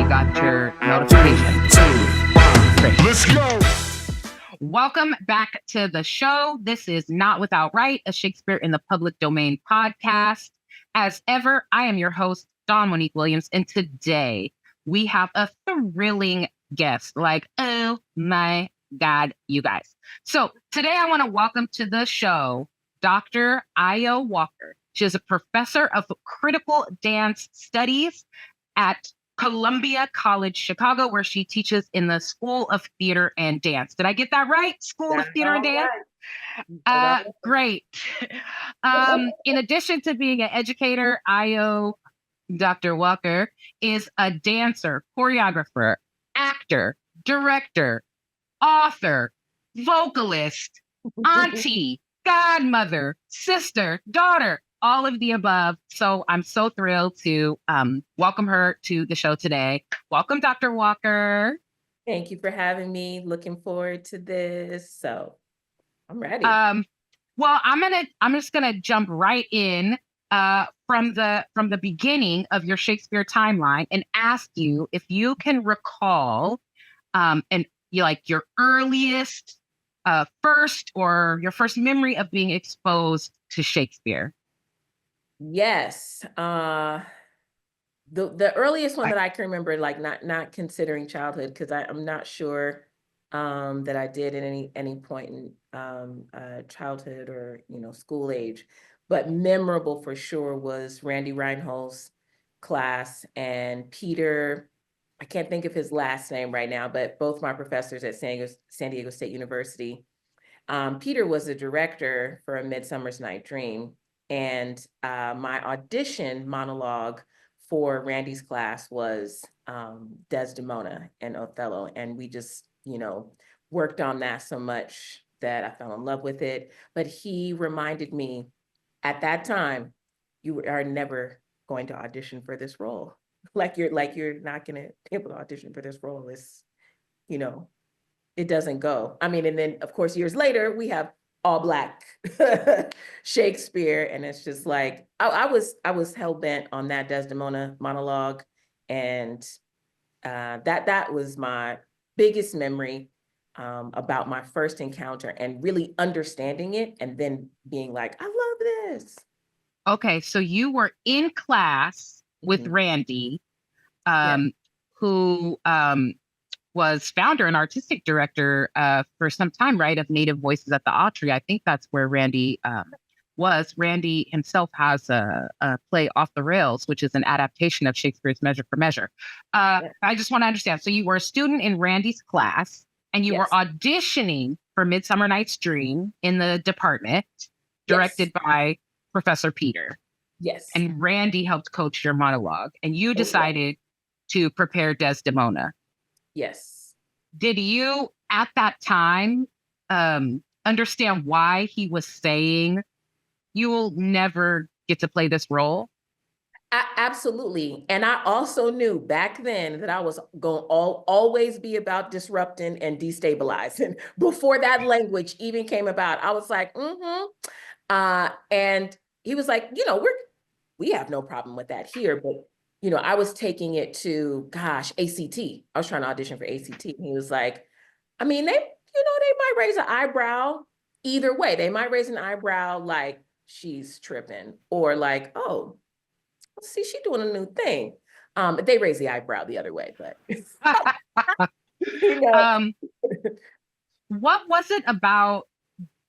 you got your notification. Great. Let's go. Welcome back to the show. This is Not Without Right, a Shakespeare in the Public Domain podcast. As ever, I am your host, Dawn Monique Williams, and today we have a thrilling guest. Like, oh my God, you guys. So today I want to welcome to the show Dr. Ayo Walker. She is a professor of critical dance studies at Columbia College, Chicago, where she teaches in the School of Theater and Dance. Did I get that right? School of Theater and Dance? Great. In addition to being an educator, Dr. Walker is a dancer, choreographer, actor, director, author, vocalist, auntie, godmother, sister, daughter, all of the above. So I'm so thrilled to welcome her to the show today. Welcome, Dr. Walker. Thank you for having me. Looking forward to this. So I'm ready. Well, I'm just gonna jump right in from the beginning of your Shakespeare timeline and ask you if you can recall your earliest first or your first memory of being exposed to Shakespeare. Yes. The earliest one that I can remember, like not considering childhood, because I'm not sure that I did at any point in childhood or school age, but memorable for sure was Randy Reinhold's class and Peter. I can't think of his last name right now, but both my professors at San Diego State University. Peter was the director for A Midsummer's Night Dream. And my audition monologue for Randy's class was Desdemona and Othello. And we just, worked on that so much that I fell in love with it. But he reminded me at that time, you are never going to audition for this role. Like you're not going to be able to audition for this role. It's, it doesn't go. I mean, and then of course, years later, we have all Black Shakespeare. And it's just like, I was hell-bent on that Desdemona monologue. And that was my biggest memory about my first encounter and really understanding it and then being like, I love this. Okay, so you were in class with Randy, who was founder and artistic director for some time, right, of Native Voices at the Autry. I think that's where Randy was. Randy himself has a play, Off the Rails, which is an adaptation of Shakespeare's Measure for Measure. I just want to understand. So you were a student in Randy's class, and you were auditioning for Midsummer Night's Dream in the department, directed by Professor Peter. Yes. And Randy helped coach your monologue, and you decided to prepare Desdemona. Yes. Did you at that time understand why he was saying you will never get to play this role? Absolutely. And I also knew back then that I was going to always be about disrupting and destabilizing. Before that language even came about, I was like, and he was like, we have no problem with that here, but I was taking it to, ACT. I was trying to audition for ACT. And he was like, I mean, they might raise an eyebrow either way. They might raise an eyebrow like she's tripping or like, oh, see, she's doing a new thing. They raise the eyebrow the other way, but. What was it about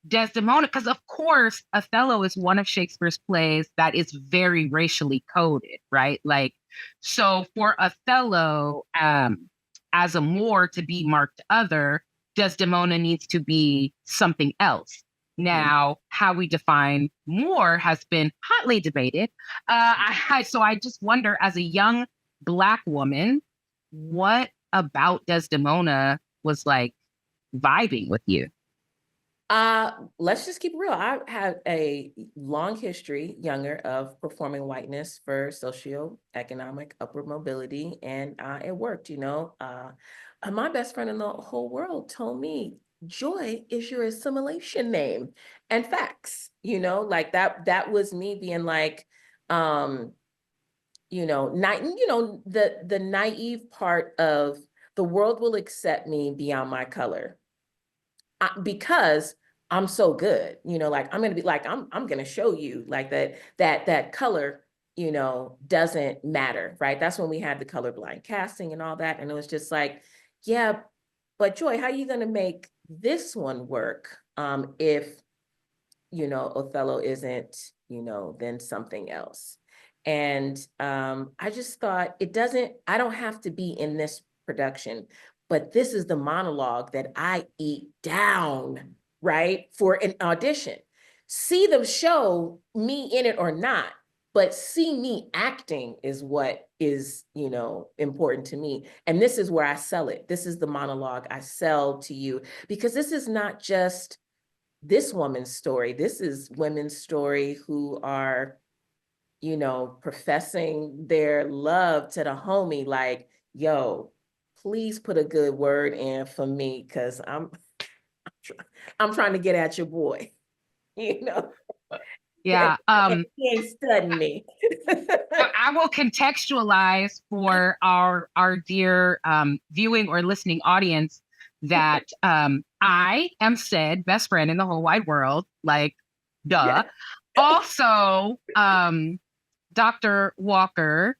Desdemona? Because of course, Othello is one of Shakespeare's plays that is very racially coded, right? Like, so for Othello, as a Moor to be marked other, Desdemona needs to be something else. Now, how we define Moor has been hotly debated. So I just wonder, as a young Black woman, what about Desdemona was like vibing with you? Let's just keep it real. I had a long history, younger, of performing whiteness for socioeconomic upward mobility, and it worked. My best friend in the whole world told me, joy is your assimilation name. And facts, like that was me being like, the naive part of the world will accept me beyond my color. Because I'm so good, like I'm gonna be like, I'm gonna show you like that color, doesn't matter, right? That's when we had the colorblind casting and all that. And it was just like, yeah, but Joy, how are you gonna make this one work if, Othello isn't, then something else. And I just thought I don't have to be in this production, but this is the monologue that I eat down, right? For an audition. See them show me in it or not, but see me acting is what is, important to me. And this is where I sell it. This is the monologue I sell to you, because this is not just this woman's story. This is women's story who are, professing their love to the homie, like, yo, please put a good word in for me, because I'm trying to get at your boy, Yeah. He ain't studying me. I will contextualize for our dear viewing or listening audience that I am said best friend in the whole wide world, like, duh. Yeah. Also, Dr. Walker,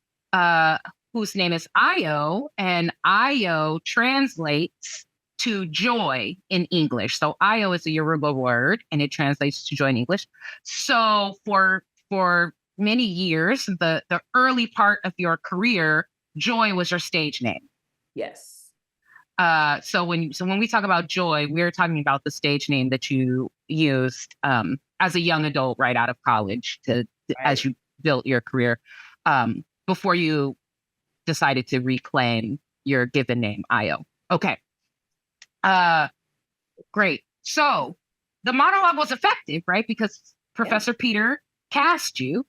whose name is Ayo, and Ayo translates to joy in English. So Ayo is a Yoruba word, and it translates to joy in English. So for many years, the early part of your career, Joy was your stage name. Yes. So when we talk about Joy, we're talking about the stage name that you used as a young adult right out of college as you built your career before you decided to reclaim your given name, Ayo. Okay. Great. So the monologue was effective, right? Because Professor Peter cast you.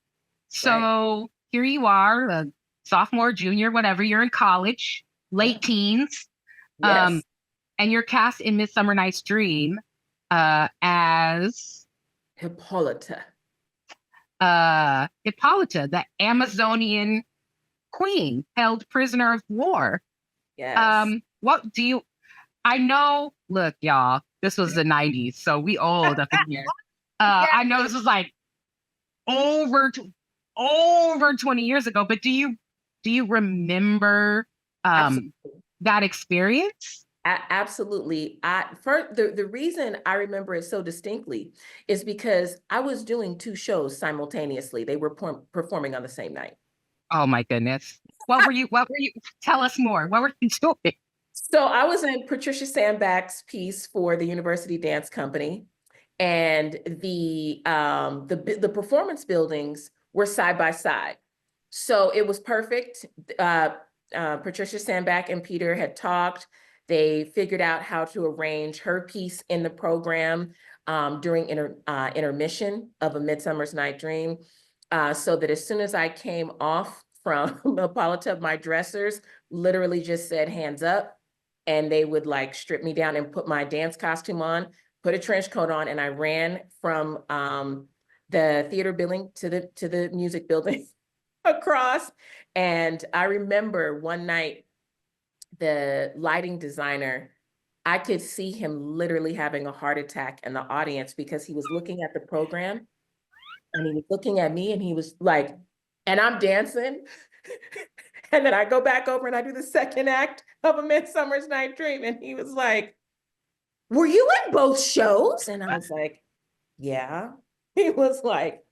So here you are, a sophomore, junior, whatever, you're in college, late teens. Yes. And you're cast in Midsummer Night's Dream as Hippolyta. Hippolyta, the Amazonian queen held prisoner of war. Yes. What do you, I know, look, y'all, this was the 90s, so we old up in here. I know this was like over 20 years ago, but do you remember that experience? Absolutely. The reason I remember it so distinctly is because I was doing two shows simultaneously. They were performing on the same night. Oh my goodness. What were you, tell us more. What were you doing? So I was in Patricia Sandback's piece for the University Dance Company, and the performance buildings were side by side. So it was perfect. Patricia Sandback and Peter had talked. They figured out how to arrange her piece in the program during intermission of A Midsummer's Night Dream, so that as soon as I came off from Hippolyta, my dressers literally just said, hands up, and they would like strip me down and put my dance costume on, put a trench coat on, and I ran from the theater building to the music building across. And I remember one night, the lighting designer, I could see him literally having a heart attack in the audience, because he was looking at the program and he was looking at me and he was like, and I'm dancing. And then I go back over and I do the second act of A Midsummer's Night Dream. And he was like, were you in both shows? And I was like, yeah. He was like,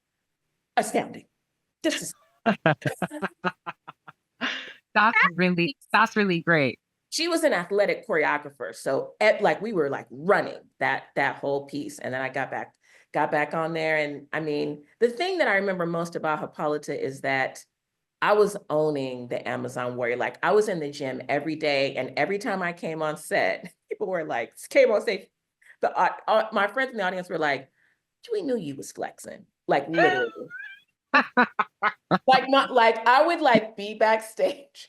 astounding. Just That's really great. She was an athletic choreographer. So like we were like running that whole piece. And then I got back on there. And I mean, the thing that I remember most about Hippolyta is that I was owning the Amazon warrior. Like I was in the gym every day. And every time I came on set, people were like, came on stage. My friends in the audience were like, we knew you was flexing. Like literally. like I would like be backstage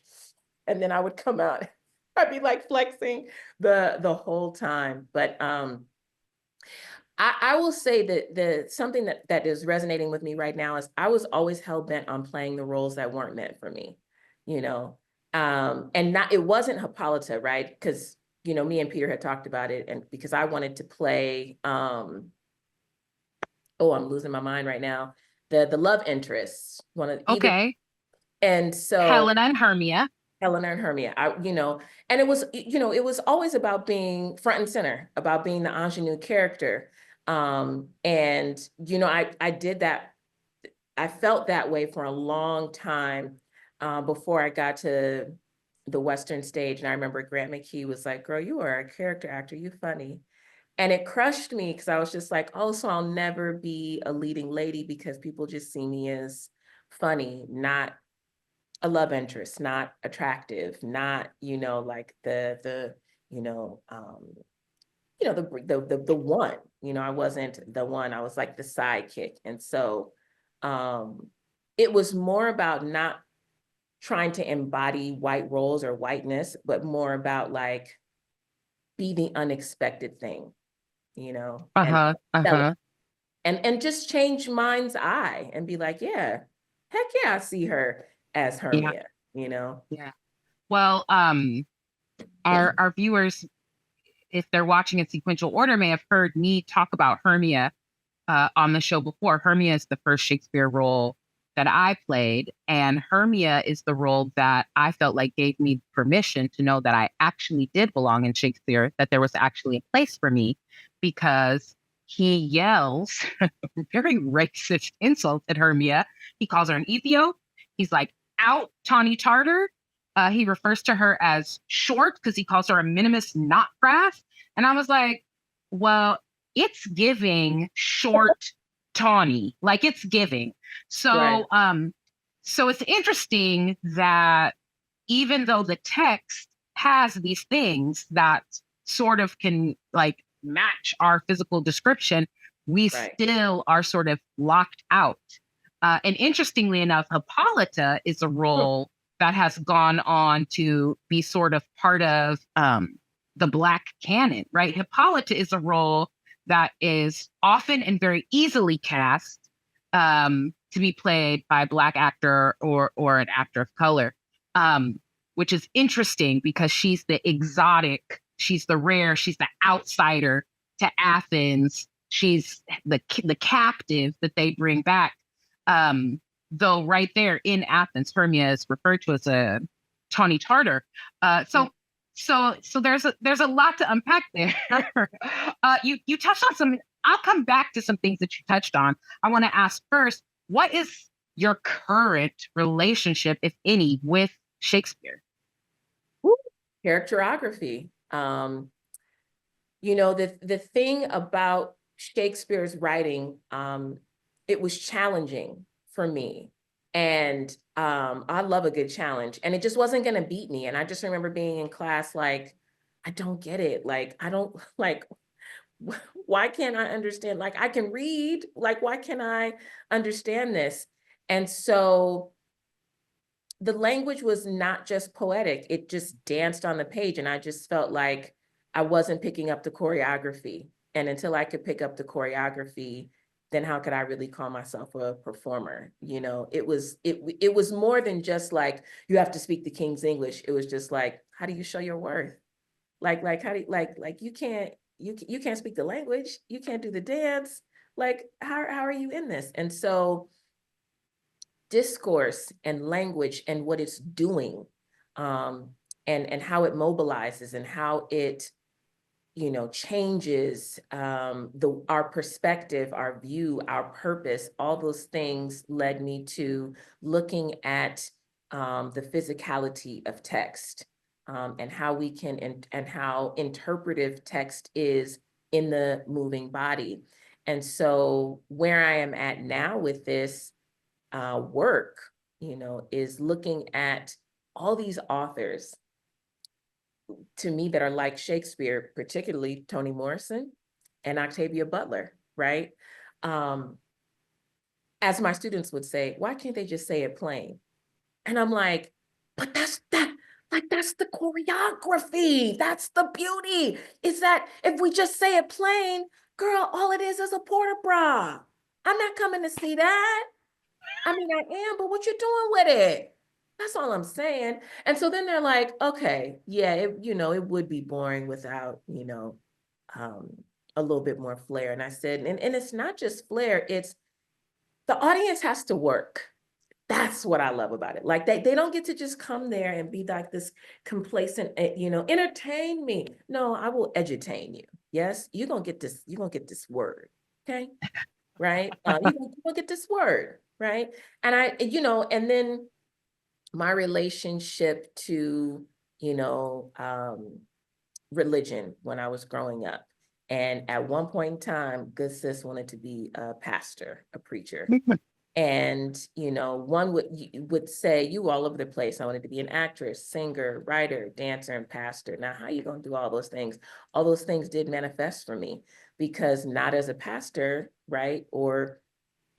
and then I would come out. I'd be like flexing the whole time. But I will say that something that is resonating with me right now is I was always hell bent on playing the roles that weren't meant for me, you know, and it wasn't Hippolyta, right? Because, you know, me and Peter had talked about it, and because I wanted to play, oh, I'm losing my mind right now, the love interest, one of either, Okay. and so Helena and Hermia. Helena and Hermia, you know, and it was, you know, it was always about being front and center, about being the ingenue character. And, you know, I did that. I felt that way for a long time before I got to the Western stage. And I remember Grant McKee was like, girl, you are a character actor, you funny. And it crushed me because I was just like, oh, so I'll never be a leading lady because people just see me as funny, not a love interest, not attractive, not, you know, like you know, you know, the one, you know, I wasn't the one, I was like the sidekick. And so it was more about not trying to embody white roles or whiteness, but more about like be the unexpected thing, you know, and Uh-huh. sell it. Uh-huh. And just change mind's eye and be like, yeah, heck yeah, I see her as Yeah. Hermia, you know. Yeah. Well, our viewers, if they're watching in sequential order, may have heard me talk about Hermia on the show before. Hermia is the first Shakespeare role that I played, and Hermia is the role that I felt like gave me permission to know that I actually did belong in Shakespeare, that there was actually a place for me, because he yells very racist insults at Hermia. He calls her an Ethiop. He's like, out, Tawny Tartar. He refers to her as short because he calls her a minimus not craft. And I was like, well, it's giving short tawny, like it's giving. Right. So it's interesting that even though the text has these things that sort of can like match our physical description, we Right. still are sort of locked out. And interestingly enough, Hippolyta is a role that has gone on to be sort of part of the Black canon, right? Hippolyta is a role that is often and very easily cast to be played by a Black actor or an actor of color, which is interesting because she's the exotic, she's the rare, she's the outsider to Athens. She's the captive that they bring back. Though right there in Athens, Hermia is referred to as a Tawny Tartar. So there's a lot to unpack there. You touched on some. I'll come back to some things that you touched on. I want to ask first, what is your current relationship, if any, with Shakespeare? Characterography. You know, the thing about Shakespeare's writing, it was challenging for me. And I love a good challenge. And it just wasn't going to beat me. And I just remember being in class like, I don't get it. Like, I don't like, why can't I understand? Like, I can read, like, why can't I understand this? And so the language was not just poetic, it just danced on the page. And I just felt like I wasn't picking up the choreography. And until I could pick up the choreography, then how could I really call myself a performer? You know, it was more than just like, you have to speak the King's English. It was just like, how do you show your worth? Like how do you, like you can't speak the language, you can't do the dance. Like, how are you in this? And so discourse and language and what it's doing, and how it mobilizes and how it, you know, changes our perspective, our view, our purpose. All those things led me to looking at the physicality of text, and how we can and how interpretive text is in the moving body. And so where I am at now with this work, you know, is looking at all these authors to me that are like Shakespeare, particularly Toni Morrison and Octavia Butler, right? As my students would say, why can't they just say it plain? And I'm like, but that's the choreography. That's the beauty. Is that if we just say it plain, Girl, all it is a porta bra. I'm not coming to see that. I mean, I am, but what you doing with it? That's all I'm saying. And so then they're like, okay, yeah, it would be boring without, um, a little bit more flair. And I said, and it's not just flair, it's the audience has to work. That's what I love about it. Like they don't get to just come there and be like this complacent, entertain me. No, I will edutain you. Yes, you're gonna get this word. Okay. Right. You're gonna get this word, right? And and then my relationship to, religion when I was growing up. And at one point in time, good sis wanted to be a pastor, a preacher. And, one would say, you all over the place. I wanted to be an actress, singer, writer, dancer, and pastor. Now, how are you going to do all those things? All those things did manifest for me because not as a pastor, right? Or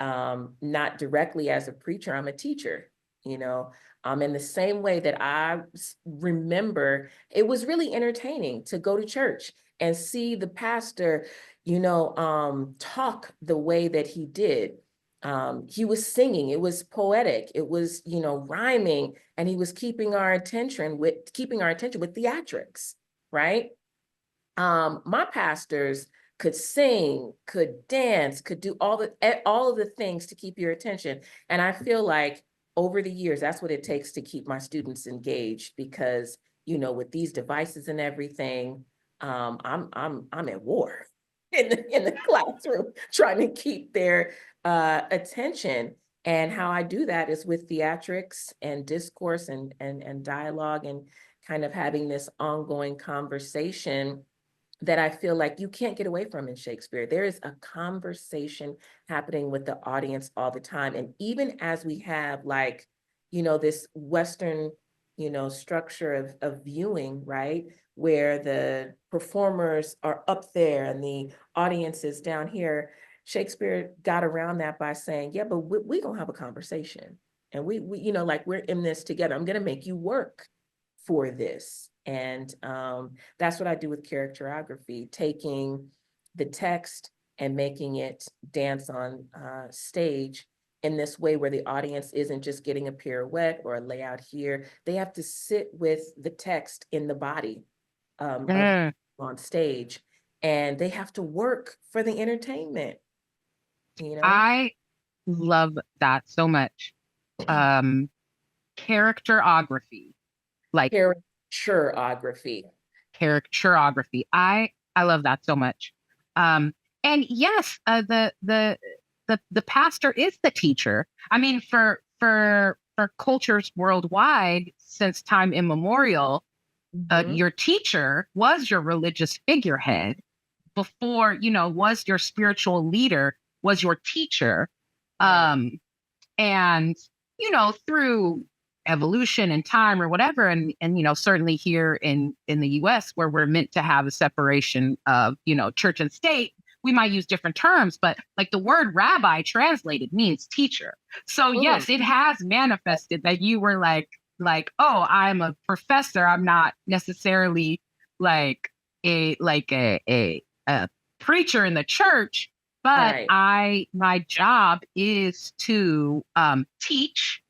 not directly as a preacher, I'm a teacher, in the same way that I remember it was really entertaining to go to church and see the pastor, talk the way that he did. He was singing, it was poetic, it was, rhyming, and he was keeping our attention with theatrics, right? My pastors could sing, could dance, could do all of the things to keep your attention. And I feel like over the years, that's what it takes to keep my students engaged because, with these devices and everything, I'm at war in the classroom trying to keep their attention. And how I do that is with theatrics and discourse and dialogue and kind of having this ongoing conversation that I feel like you can't get away from in Shakespeare. There is a conversation happening with the audience all the time. And even as we have this Western, structure of viewing, right? Where the performers are up there and the audience is down here, Shakespeare got around that by saying, yeah, but we gonna have a conversation. And we we're in this together. I'm gonna make you work for this. And that's what I do with Cariactureography, taking the text and making it dance on stage in this way where the audience isn't just getting a pirouette or a layout here. They have to sit with the text in the body on stage, and they have to work for the entertainment, I love that so much. Characterography, like Cariactureography. Characterography. I love that so much. And yes, the pastor is the teacher. I mean, for cultures worldwide since time immemorial, your teacher was your religious figurehead before, was your spiritual leader, was your teacher. And, through evolution and time or whatever, and certainly here in the US where we're meant to have a separation of, church and state, we might use different terms, but like the word rabbi translated means teacher. So yes, it has manifested that you were like, oh, I'm a professor. I'm not necessarily like a preacher in the church, but my job is to teach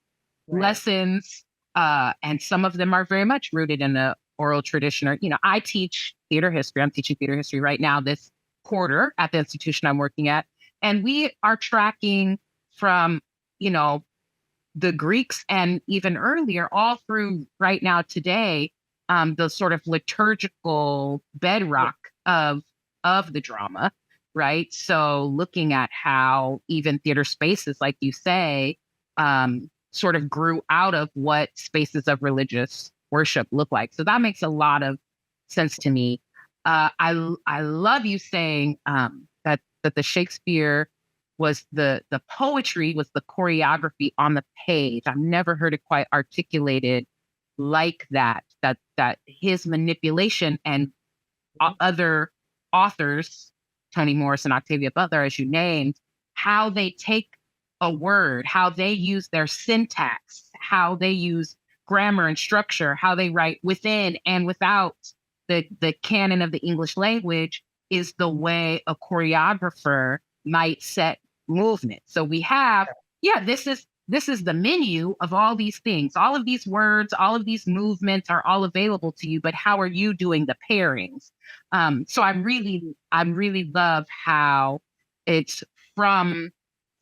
lessons, and some of them are very much rooted in the oral tradition. Or, I teach theater history. I'm teaching theater history right now this quarter at the institution I'm working at, and we are tracking from the Greeks and even earlier, all through right now today, the sort of liturgical bedrock of the drama, right? So looking at how even theater spaces, like you say, sort of grew out of what spaces of religious worship look like. So that makes a lot of sense to me. I love you saying that the Shakespeare was the poetry was the choreography on the page. I've never heard it quite articulated like that. That his manipulation and other authors, Toni Morrison, Octavia Butler, as you named, how they take a word, how they use their syntax, how they use grammar and structure, how they write within and without the canon of the English language, is the way a choreographer might set movement. So we have, this is the menu of all these things. All of these words, all of these movements are all available to you, but how are you doing the pairings? So I really love how it's from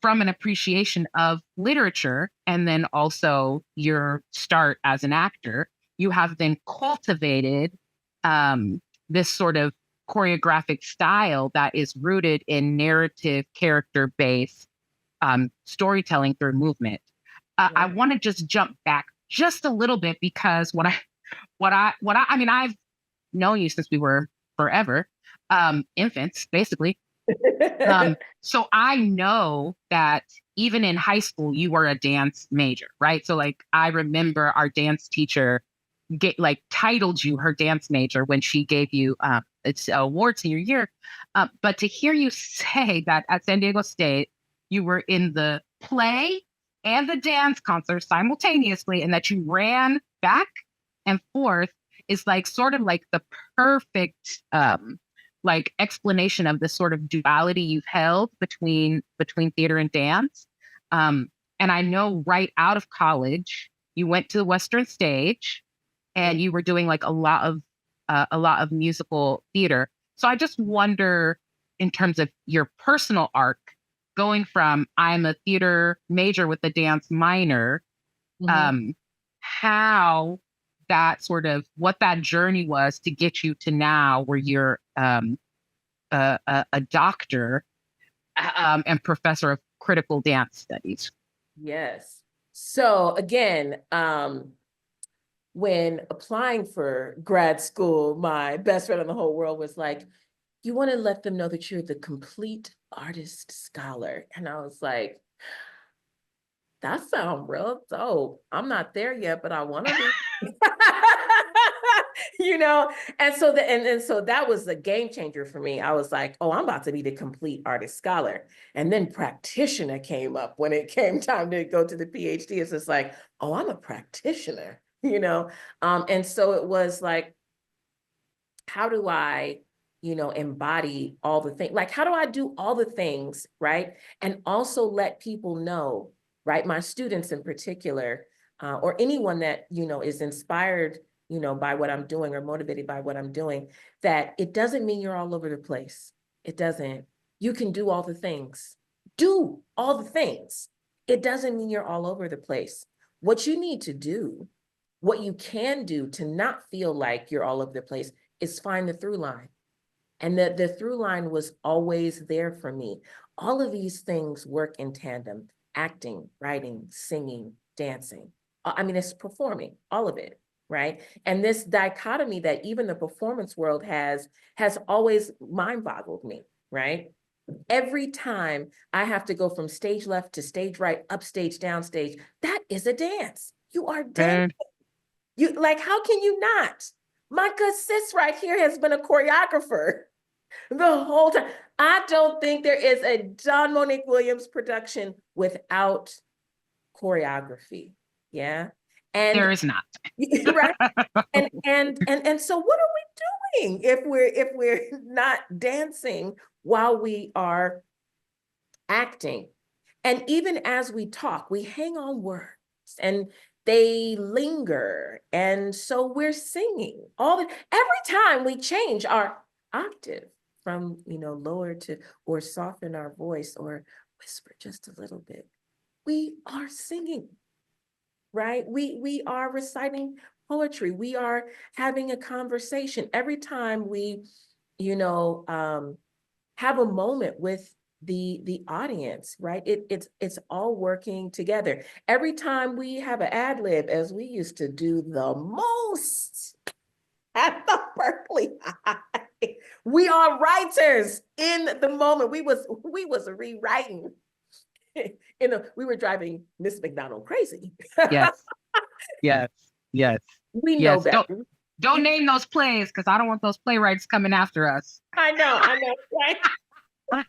an appreciation of literature, and then also your start as an actor, you have then cultivated this sort of choreographic style that is rooted in narrative, character-based storytelling through movement. I want to just jump back just a little bit, because I mean, I've known you since we were forever, infants, basically. So I know that even in high school, you were a dance major, right? So like, I remember our dance teacher titled you her dance major when she gave you its award senior year. But to hear you say that at San Diego State, you were in the play and the dance concert simultaneously, and that you ran back and forth, is like sort of like the perfect like explanation of the sort of duality you've held between theater and dance. And I know right out of college, you went to the Western stage, and you were doing like a lot of musical theater. So I just wonder, in terms of your personal arc, going from I'm a theater major with a dance minor, how that sort of what that journey was to get you to now where you're a doctor and professor of critical dance studies. Yes. So again, when applying for grad school, my best friend in the whole world was like, you want to let them know that you're the complete artist scholar. And I was like, that sounds real dope. I'm not there yet, but I want to be. You know, and so so that was a game changer for me. I was like, oh, I'm about to be the complete artist scholar. And then practitioner came up when it came time to go to the PhD. It's just like, oh, I'm a practitioner, you know? And so it was like, how do I, embody all the things? Like, how do I do all the things, right? And also let people know, right? My students in particular, or anyone that, is inspired, by what I'm doing or motivated by what I'm doing, that it doesn't mean you're all over the place. It doesn't. You can do all the things. Do all the things. It doesn't mean you're all over the place. What you need to do, what you can do to not feel like you're all over the place, is find the through line. And the through line was always there for me. All of these things work in tandem: acting, writing, singing, dancing. I mean, it's performing, all of it, right? And this dichotomy that even the performance world has always mind boggled me, right? Every time I have to go from stage left to stage right, upstage, downstage, that is a dance. You are dancing. You like, how can you not? My good sis right here has been a choreographer the whole time. I don't think there is a Dawn Monique Williams production without choreography. Yeah. And there is not. right. And so what are we doing if we're not dancing while we are acting? And even as we talk, we hang on words and they linger. And so we're singing every time we change our octave from, lower to, or soften our voice or whisper just a little bit, we are singing, right? We are reciting poetry. We are having a conversation. Every time we, have a moment with the audience, right? It's all working together. Every time we have an ad lib, as we used to do the most at the Berkeley High, we are writers in the moment. We was rewriting. We were driving Miss McDonald crazy. Yes, yes, yes. We know Yes. better. Don't name those plays, because I don't want those playwrights coming after us. I know, right?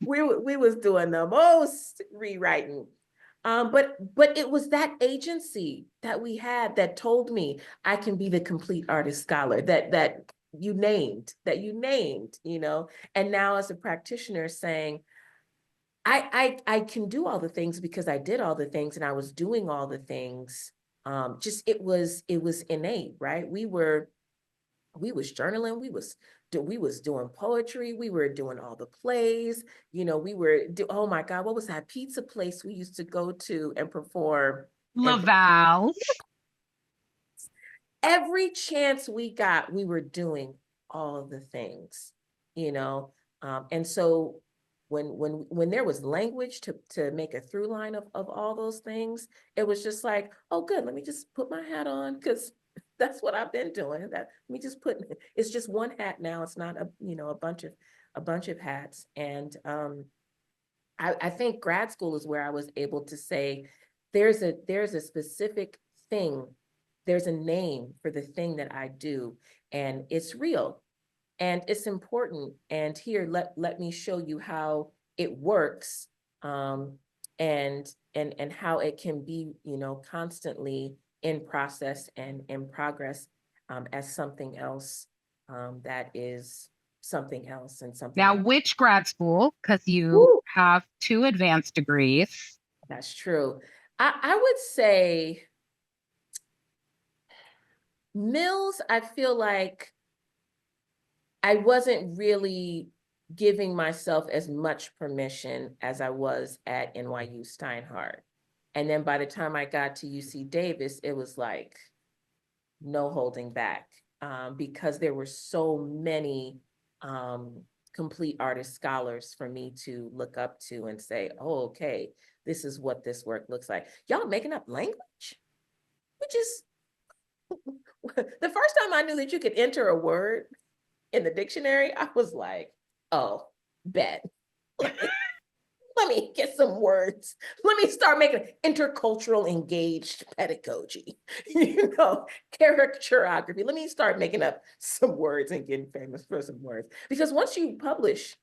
We was doing the most rewriting. But it was that agency that we had that told me I can be the complete artist scholar, that you named, you know, and now as a practitioner saying, I can do all the things because I did all the things and I was doing all the things. Just it was innate, right? We was journaling, we was doing poetry, we were doing all the plays, you know, oh my God, what was that pizza place we used to go to and perform? Laval. Every chance we got, we were doing all of the things, you know? And so when there was language to make a through line of all those things, it was just like, oh, good, let me just put my hat on because that's what I've been doing. Let me just it's just one hat now. It's not a bunch of hats. And I think grad school is where I was able to say, there's a specific thing, there's a name for the thing that I do, and it's real and it's important. And here, let me show you how it works, and how it can be, you know, constantly in process and in progress, as something else, that is something else and something Now, else. which grad school? Because you Woo! have 2 advanced degrees. That's true. I would say Mills, I feel like I wasn't really giving myself as much permission as I was at NYU Steinhardt. And then by the time I got to UC Davis, it was like no holding back, because there were so many complete artist scholars for me to look up to and say, oh, okay, this is what this work looks like. Y'all making up language? Which is the first time I knew that you could enter a word in the dictionary, I was like, oh, bet. Let me get some words. Let me start making intercultural engaged pedagogy, you know, cariactureography. Let me start making up some words and getting famous for some words. Because once you publish,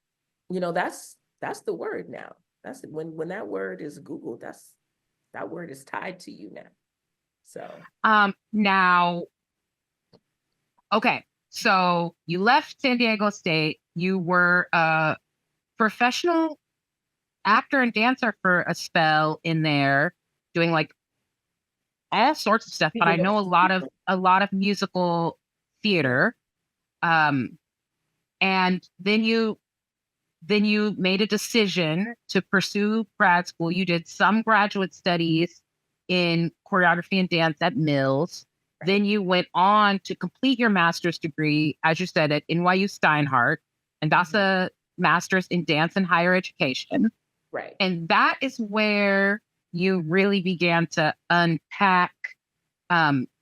you know, that's the word now. That's when that word is Googled, that word is tied to you now. So Now, okay, so you left San Diego State. You were a professional actor and dancer for a spell in there, doing like all sorts of stuff. But I know a lot of musical theater. Um, and then you made a decision to pursue grad school. You did some graduate studies in choreography and dance at Mills. Then you went on to complete your master's degree, as you said, at NYU Steinhardt, and that's a master's in dance and higher education. right. And that is where you really began to unpack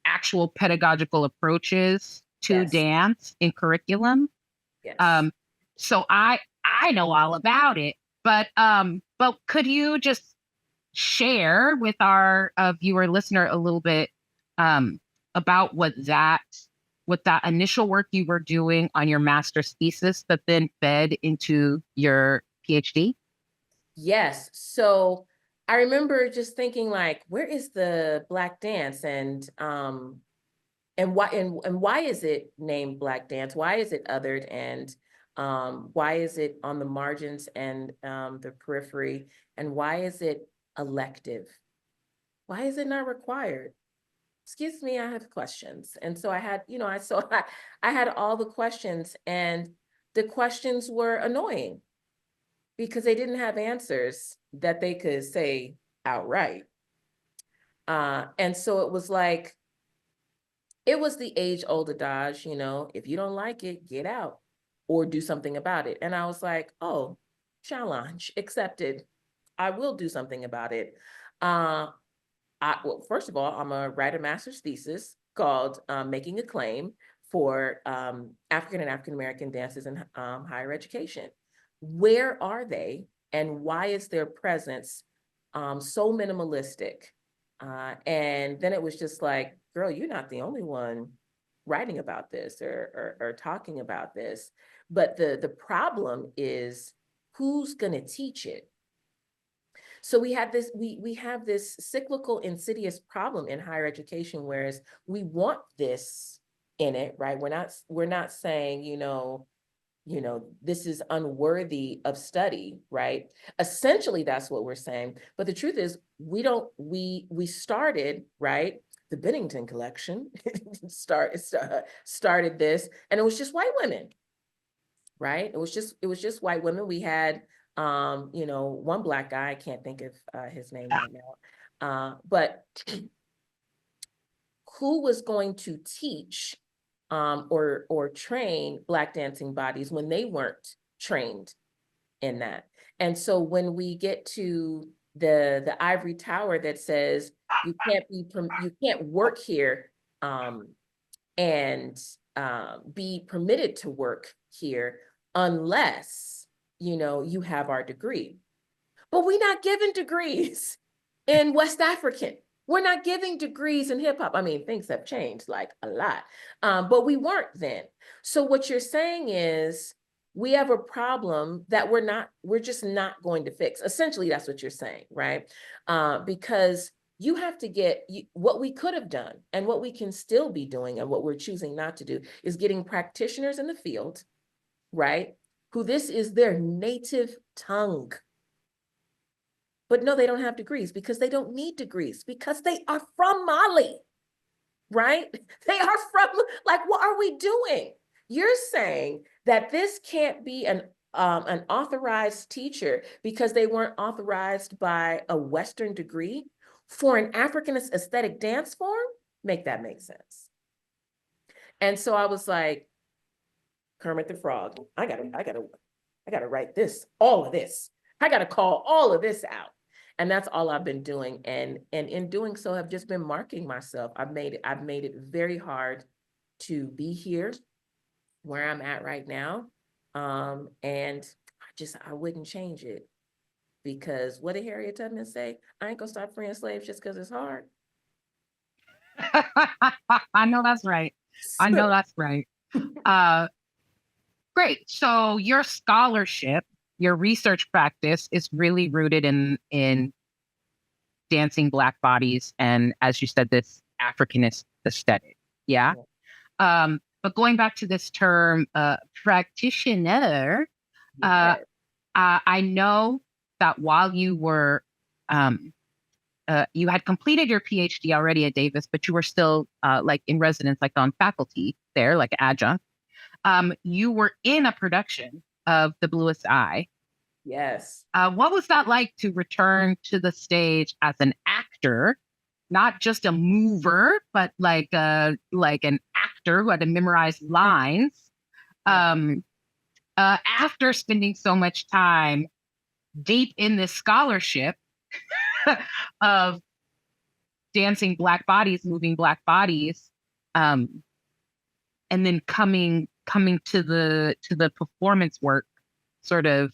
actual pedagogical approaches to Yes. dance in curriculum. Yes. So I know all about it, but could you just share with our viewer listener a little bit about what that initial work you were doing on your master's thesis that then fed into your PhD? Yes. So I remember just thinking like, where is the Black dance, and why is it named Black dance? Why is it othered, and why is it on the margins and the periphery, and why is it elective? Why is it not required? Excuse me, I have questions. And so I had, you know, I had all the questions, and the questions were annoying because they didn't have answers that they could say outright. And so it was like, it was the age-old adage, you know, if you don't like it, get out or do something about it. And I was like, oh, challenge accepted. I will do something about it. Well, first of all, I'm gonna write a master's thesis called Making a Claim for African and African American dances in higher education. Where are they, and why is their presence so minimalistic? And then it was just like, girl, you're not the only one writing about this or talking about this. But the problem is, who's gonna teach it? So we have this cyclical, insidious problem in higher education, whereas we want this in it, right? We're not saying, this is unworthy of study, right? Essentially, that's what we're saying. But the truth is, we started, right? The Bennington collection started this, and it was just white women, right? It was just white women. We had, one Black guy, I can't think of his name right now, but who was going to teach or train Black dancing bodies when they weren't trained in that? And so when we get to the ivory tower that says you can't work here and be permitted to work here unless you have our degree. But we're not given degrees in West African. We're not giving degrees in hip hop. I mean, things have changed like a lot, but we weren't then. So what you're saying is we have a problem that we're just not going to fix. Essentially, that's what you're saying, right? Because you have to get what we could have done and what we can still be doing and what we're choosing not to do is getting practitioners in the field, right? Who this is their native tongue. But no, they don't have degrees because they don't need degrees because they are from Mali, right? They are from, like, what are we doing? You're saying that this can't be an authorized teacher because they weren't authorized by a Western degree for an African aesthetic dance form? Make that make sense. And so I was like, Kermit the Frog, I gotta write all of this. I gotta call all of this out. And that's all I've been doing. And in doing so, I've just been marking myself. I've made it very hard to be here where I'm at right now. And I wouldn't change it because what did Harriet Tubman say? I ain't gonna stop freeing slaves just because it's hard. I know that's right. I know that's right. Great. So your scholarship, your research practice is really rooted in dancing Black bodies and, as you said, this Africanist aesthetic. Yeah. But going back to this term, practitioner, Yes. I know that while you were, you had completed your PhD already at Davis, but you were still like in residence, like on faculty there, like adjunct. You were in a production of The Bluest Eye. Yes. What was that like to return to the stage as an actor, not just a mover, but like an actor who had to memorize lines? After spending so much time deep in this scholarship of dancing Black bodies, moving Black bodies, and then coming to the performance work, sort of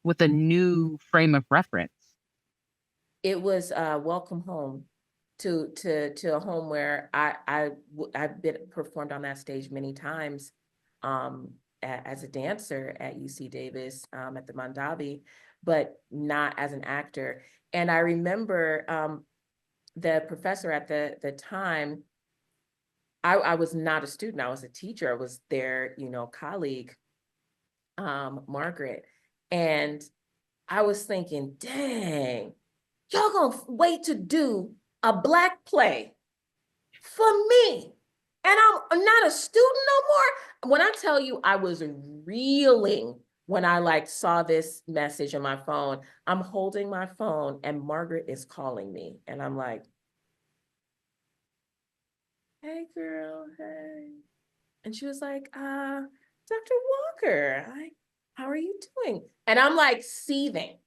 with a new frame of reference. It was welcome home to a home where I've been performed on that stage many times as a dancer at UC Davis at the Mondavi, but not as an actor. And I remember the professor at the time, I was not a student, I was a teacher, I was their, colleague, Margaret. And I was thinking, dang, y'all gonna wait to do a Black play for me. And I'm not a student no more. When I tell you I was reeling when I saw this message on my phone, I'm holding my phone and Margaret is calling me. And I'm like, hey girl, hey. And she was like, Dr. Walker, how are you doing? And I'm like seething.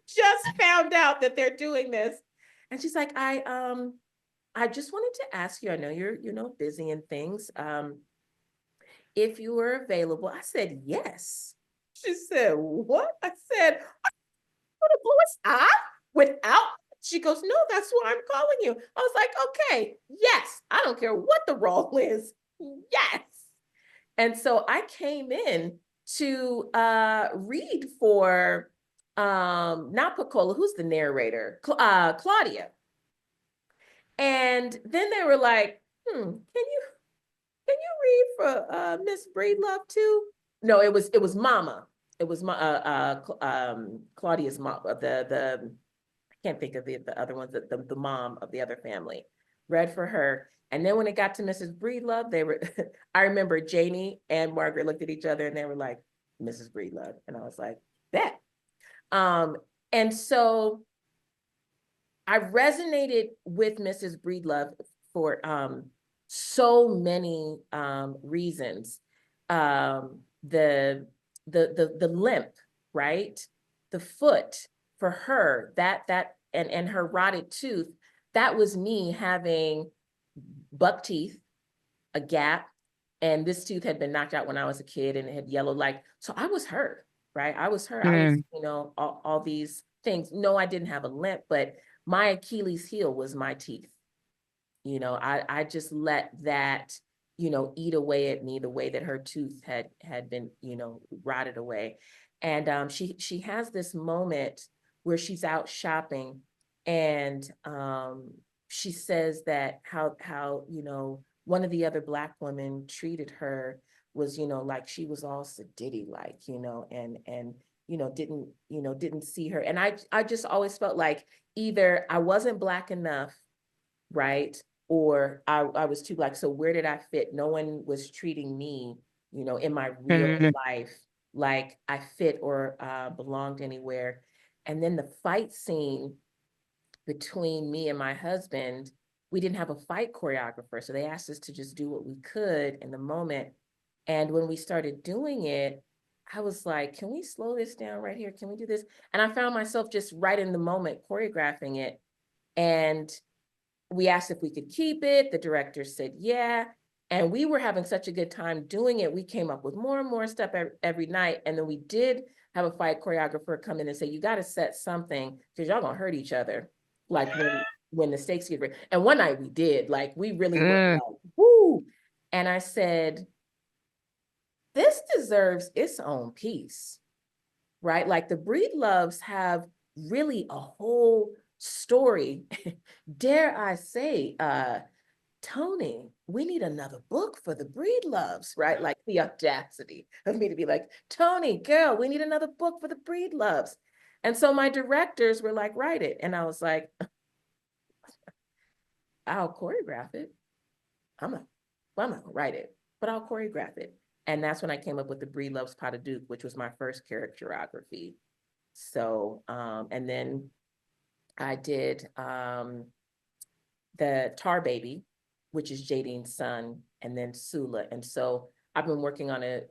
Just found out that they're doing this. And she's like, I just wanted to ask you, I know you're, busy and things. If you were available. I said, yes. She said, what? I said, for The Bluest Eye without. She goes, no, that's why I'm calling you. I was like, okay, yes. I don't care what the role is. Yes. And so I came in to read for not Piccola, who's the narrator? Claudia. And then they were like, can you read for Miss Breedlove too? No, it was Mama. It was Claudia's mom, the I can't think of the other ones, the mom of the other family, read for her. And then when it got to Mrs. Breedlove, they were, I remember Janie and Margaret looked at each other and they were like, Mrs. Breedlove. And I was like, that. And so I resonated with Mrs. Breedlove for so many reasons. The limp, right? The foot for her, and her rotted tooth, that was me having buck teeth, a gap, and this tooth had been knocked out when I was a kid and it had yellowed like, so I was her, right? I was her. I was, all these things. No, I didn't have a limp, but my Achilles heel was my teeth. I just let that, eat away at me the way that her tooth had been, rotted away. And she has this moment where she's out shopping and she says that how one of the other Black women treated her was, like she was all sedity like, and didn't see her. And I just always felt like either I wasn't Black enough, right? Or I was too Black. So where did I fit? No one was treating me, in my real life like I fit or belonged anywhere. And then the fight scene between me and my husband, we didn't have a fight choreographer. So they asked us to just do what we could in the moment. And when we started doing it, I was like, can we slow this down right here? Can we do this? And I found myself just right in the moment choreographing it. And we asked if we could keep it. The director said, yeah. And we were having such a good time doing it. We came up with more and more stuff every night. And then we did have a fight choreographer come in and say, you got to set something because y'all gonna hurt each other. Like when the stakes get ready. And one night we did, like we really were like, woo. And I said, this deserves its own piece, right? Like the Breedloves have really a whole story. Dare I say, Tony, we need another book for the Breedloves, right? Like the audacity of me to be like, Tony, girl, we need another book for the Breedloves. And so my directors were like, write it. And I was like, I'll choreograph it. I'm not gonna write it, but I'll choreograph it. And that's when I came up with the Breedloves Pas de Deux, which was my first Cariactureography. So, and then I did the Tar Baby, which is Jadine's son, and then Sula. And so I've been working on a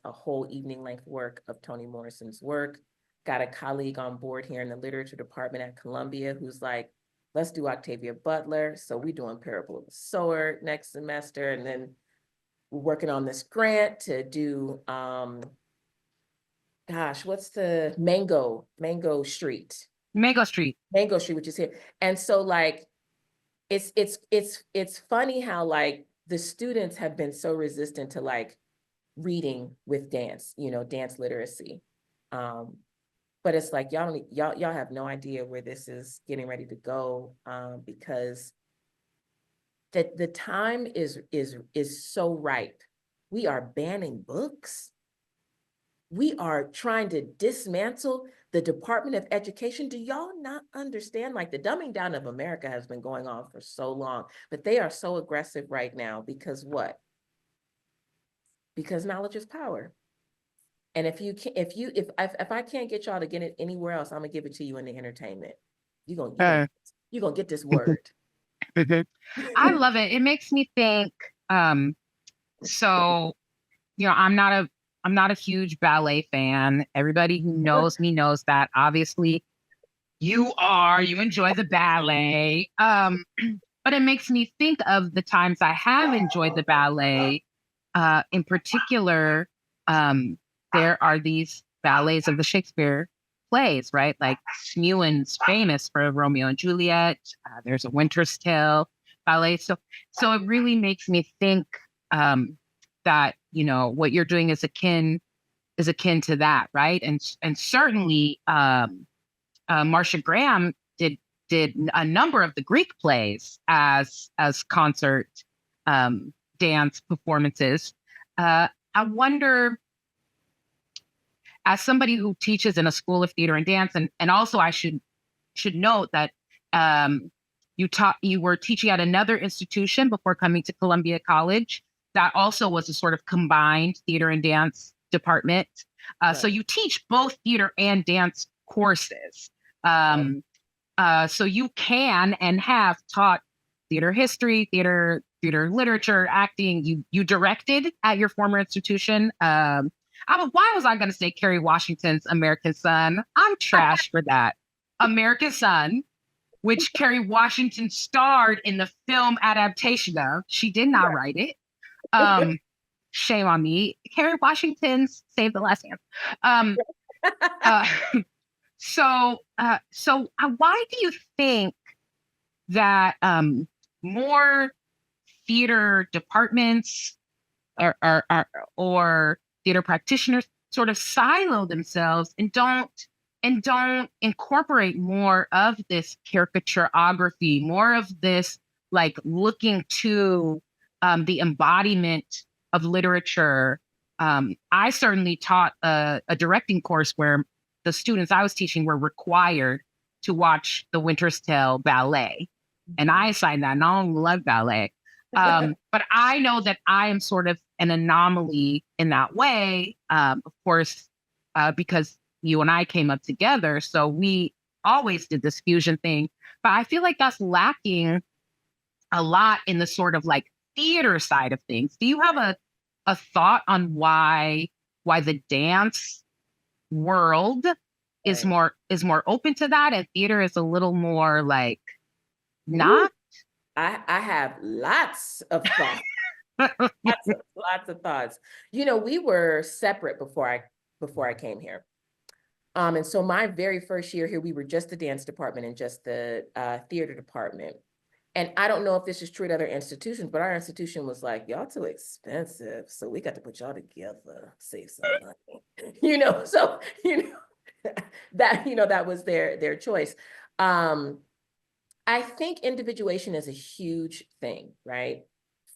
whole evening length work of Toni Morrison's work. Got a colleague on board here in the literature department at Columbia who's like, let's do Octavia Butler. So we're doing Parable of the Sower next semester. And then we're working on this grant to do, what's the Mango Street? Mango Street. Mango Street, which is here. And so like, it's funny how like the students have been so resistant to like reading with dance, dance literacy. But it's like y'all have no idea where this is getting ready to go, because the time is so ripe. We are banning books. We are trying to dismantle the Department of Education. Do y'all not understand? Like the dumbing down of America has been going on for so long, but they are so aggressive right now because what? Because knowledge is power. And if I can't get y'all to get it anywhere else, I'm gonna give it to you in the entertainment. You're gonna get this word. I love it. It makes me think, so, I'm not a huge ballet fan. Everybody who knows me knows that. Obviously, you enjoy the ballet. But it makes me think of the times I have enjoyed the ballet. In particular, there are these ballets of the Shakespeare plays, right? Like Smuin's famous for Romeo and Juliet. There's a Winter's Tale ballet. So it really makes me think that what you're doing is akin to that, right? And certainly Marcia Graham did did a number of the Greek plays as concert dance performances. I wonder, as somebody who teaches in a school of theater and dance, and also I should note that you were teaching at another institution before coming to Columbia College that also was a sort of combined theater and dance department. So you teach both theater and dance courses. So you can and have taught theater history, theater literature, acting. You directed at your former institution. Why was I going to say Kerry Washington's American Son? I'm trash for that. American Son, which Kerry Washington starred in the film adaptation of. She did not write it. Shame on me. Kerry Washington's Save the Last Dance. So why do you think that more theater departments or theater practitioners sort of silo themselves and don't incorporate more of this caricatureography, more of this like looking to the embodiment of literature? I certainly taught a directing course where the students I was teaching were required to watch the Winter's Tale ballet. And I assigned that, and I don't love ballet. But I know that I am sort of an anomaly in that way, of course, because you and I came up together. So we always did this fusion thing. But I feel like that's lacking a lot in the sort of like theater side of things. Do you have a thought on why the dance world is more open to that and theater is a little more like not? I have lots of thoughts. lots of thoughts. You know, we were separate before I came here. And so my very first year here, we were just the dance department and just the theater department. And I don't know if this is true at other institutions, but our institution was like, y'all too expensive. So we got to put y'all together, save some money. So that was their choice. I think individuation is a huge thing, right?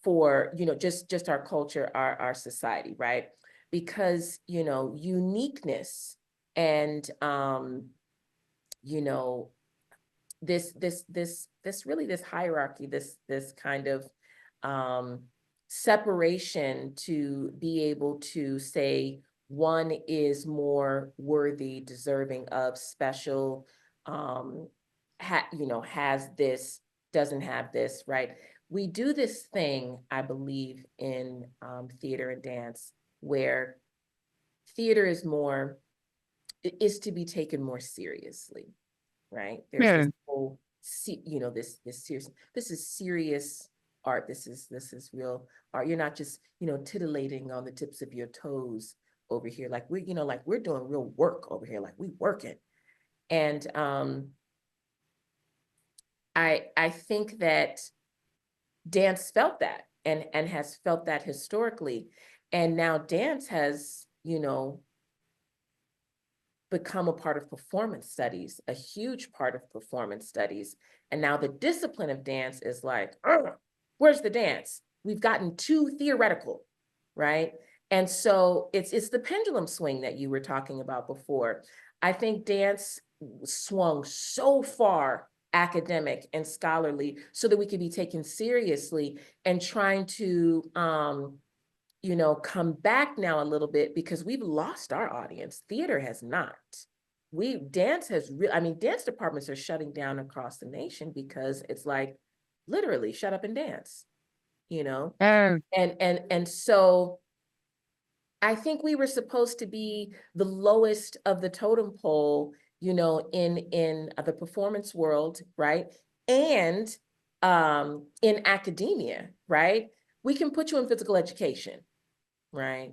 For, just our culture, our society, right? Because, uniqueness and, this hierarchy, this kind of separation to be able to say one is more worthy, deserving of special, has this, doesn't have this, right? We do this thing, I believe, in theater and dance, where theater is to be taken more seriously, right? There's this whole, this is serious art. This is real art. You're not just, titillating on the tips of your toes over here. Like we're doing real work over here. Like we working. And I think that dance felt that and has felt that historically. And now dance has, become a part of performance studies, a huge part of performance studies. And now the discipline of dance is like, where's the dance? We've gotten too theoretical, right? And so it's the pendulum swing that you were talking about before. I think dance swung so far academic and scholarly so that we could be taken seriously, and trying to come back now a little bit because we've lost our audience. Theater has not. Dance departments are shutting down across the nation because it's like literally shut up and dance, and so I think we were supposed to be the lowest of the totem pole, in the performance world, right? And in academia, right? We can put you in physical education, right?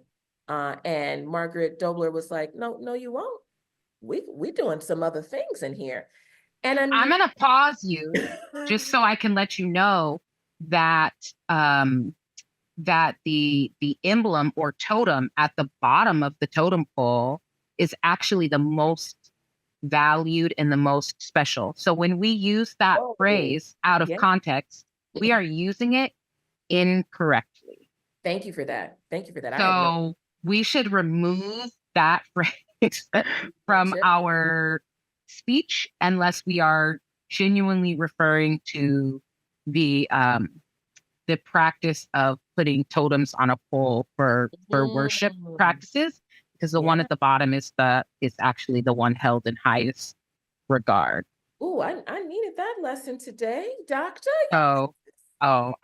And Margaret Dobler was like, no, you won't. We doing some other things in here. And I'm going to pause you just so I can let you know that that the emblem or totem at the bottom of the totem pole is actually the most valued and the most special. So when we use that Oh, phrase out of yeah. context, we are using it incorrectly. Thank you for that. Thank you for that. I had no. So we should remove that phrase from our speech unless we are genuinely referring to the practice of putting totems on a pole for worship practices, because the one at the bottom is actually the one held in highest regard. Oh, I needed that lesson today, doctor. Oh,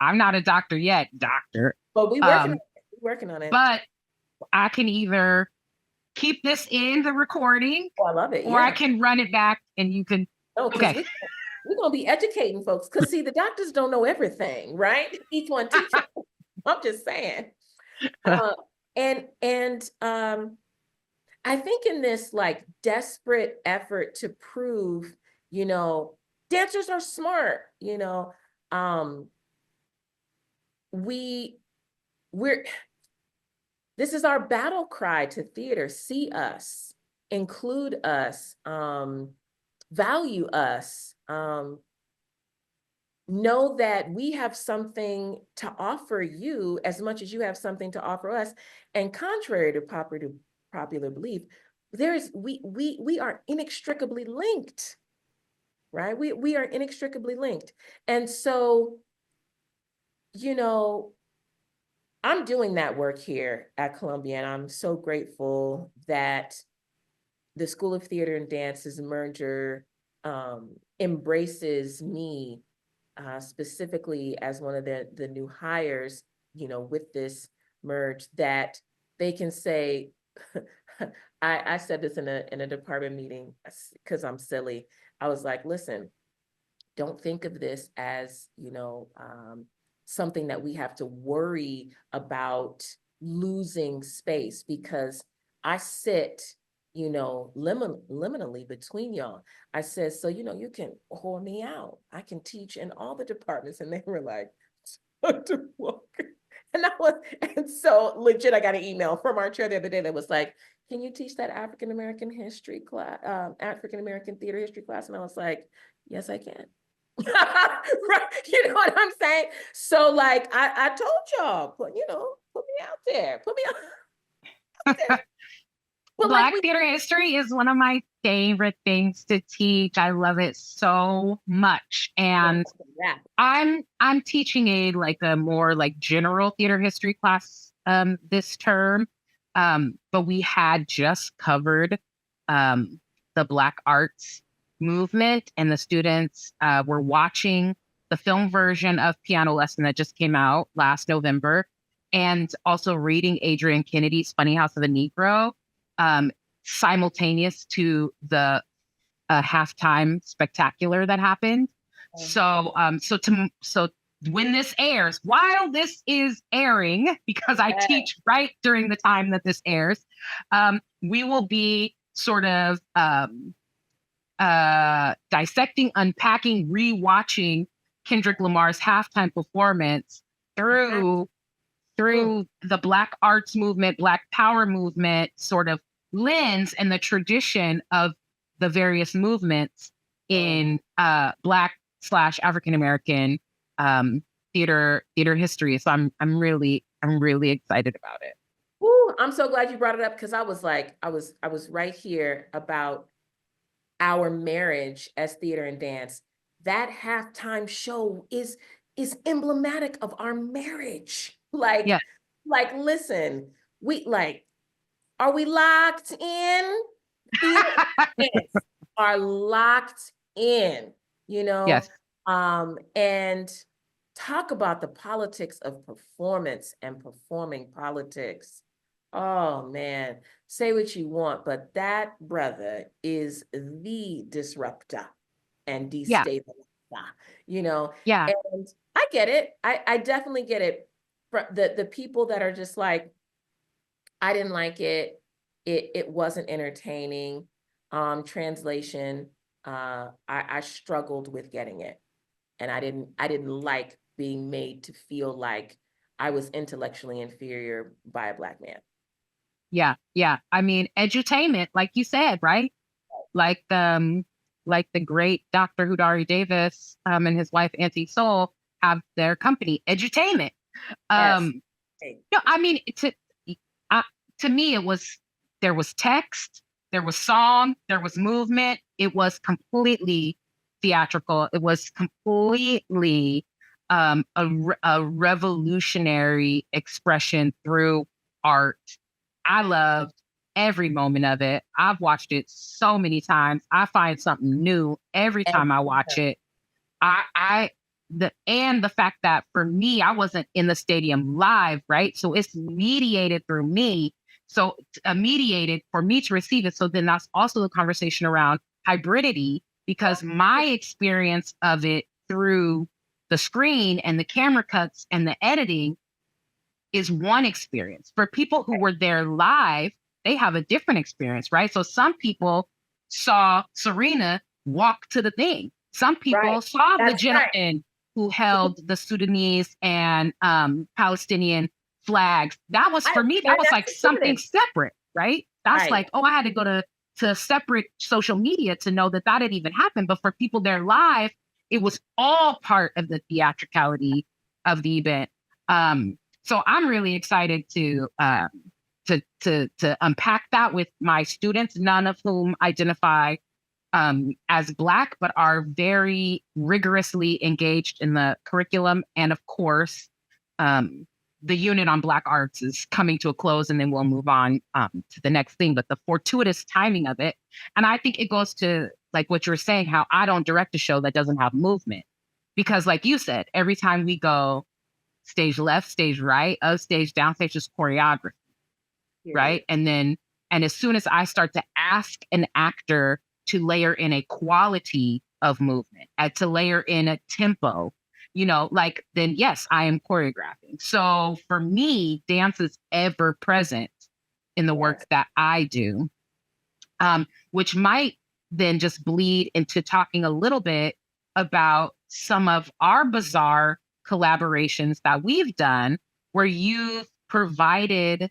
I'm not a doctor yet, doctor. But we working on it. But I can either keep this in the recording, I love it, or I can run it back and you can. Okay. We're going to be educating folks, because see, the doctors don't know everything, right? Each one teaches. I'm just saying. And I think in this like desperate effort to prove, dancers are smart, this is our battle cry to theater: see us, include us, value us, know that we have something to offer you as much as you have something to offer us. And contrary to popular belief, we are inextricably linked, right? We are inextricably linked. And so, I'm doing that work here at Columbia, and I'm so grateful that the School of Theater and Dance's merger embraces me specifically as one of the new hires, with this merge, that they can say, I said this in a department meeting because I'm silly. I was like, listen, don't think of this as, something that we have to worry about losing space, because I sit, liminally between y'all. I said, so, you can hold me out. I can teach in all the departments. And they were like, Dr. Walker. And so legit, I got an email from our chair the other day that was like, can you teach that African American history class, African American theater history class? And I was like, yes, I can. Right, you know what I'm saying? So like I told y'all, put me out there, put me out there. Well, Black theater history is one of my favorite things to teach. I love it so much. And I'm teaching a more general theater history class this term. But we had just covered the Black arts movement, and the students were watching the film version of Piano Lesson that just came out last November, and also reading Adrian Kennedy's Funny House of the Negro, simultaneous to the halftime spectacular that happened. So when this airs, while this is airing, because I teach right during the time that this airs, we will be sort of dissecting, unpacking, rewatching Kendrick Lamar's halftime performance through the Black arts movement, Black power movement sort of lens, and the tradition of the various movements in Black / African American theater history. So I'm really excited about it. Ooh, I'm so glad you brought it up, because I was right here about our marriage as theater and dance. That halftime show is emblematic of our marriage. Listen, are we locked in? Theater are locked in, Yes. And talk about the politics of performance and performing politics. Oh man, say what you want, but that brother is the disruptor and destabilizer, Yeah. And I get it. I definitely get it. The people that are just like, I didn't like it. It wasn't entertaining. Translation, I struggled with getting it. And I didn't like being made to feel like I was intellectually inferior by a Black man. Yeah. I mean, edutainment, like you said, right? like the great Dr. Hudari Davis and his wife Auntie Soul have their company, Edutainment. Yes. No, I mean uh, to me there was text, there was song, there was movement. It was completely theatrical. It was completely a revolutionary expression through art. I loved every moment of it. I've watched it so many times. I find something new every time I watch it. I the fact that for me, I wasn't in the stadium live, right? So it's mediated through me. So mediated for me to receive it. So then that's also the conversation around hybridity, because my experience of it through the screen and the camera cuts and the editing is one experience. For people who were there live, they have a different experience, right? So some people saw Serena walk to the thing. Some people saw the gentleman who held the Sudanese and Palestinian flags. That was, for me, that was like something separate, right? That's like, oh, I had to go to separate social media to know that that had even happened. But for people there live, it was all part of the theatricality of the event. So I'm really excited to unpack that with my students, none of whom identify as Black, but are very rigorously engaged in the curriculum. And of course, the unit on Black arts is coming to a close, and then we'll move on to the next thing. But the fortuitous timing of it, and I think it goes to like what you're saying, how I don't direct a show that doesn't have movement, because like you said, every time we go stage left, stage right, up stage, down stage is choreography, right? And as soon as I start to ask an actor to layer in a quality of movement, and to layer in a tempo, like, then yes, I am choreographing. So for me, dance is ever present in the work that I do, which might then just bleed into talking a little bit about some of our bizarre collaborations that we've done, where you've provided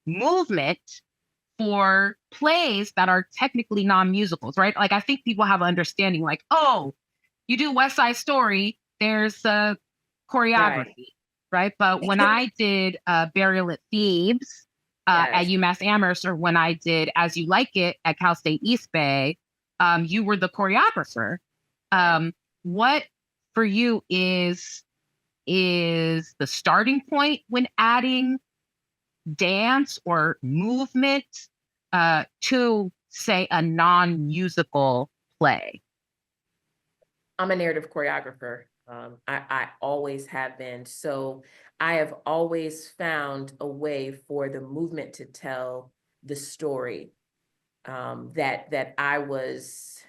movement for plays that are technically non-musicals, right? Like, I think people have an understanding like, oh, you do West Side Story, there's a choreography, right? But when I did Burial at Thebes at UMass Amherst, or when I did As You Like It at Cal State East Bay, you were the choreographer. What for you is the starting point when adding dance or movement to, say, a non-musical play? I'm a narrative choreographer. I always have been. So I have always found a way for the movement to tell the story that I was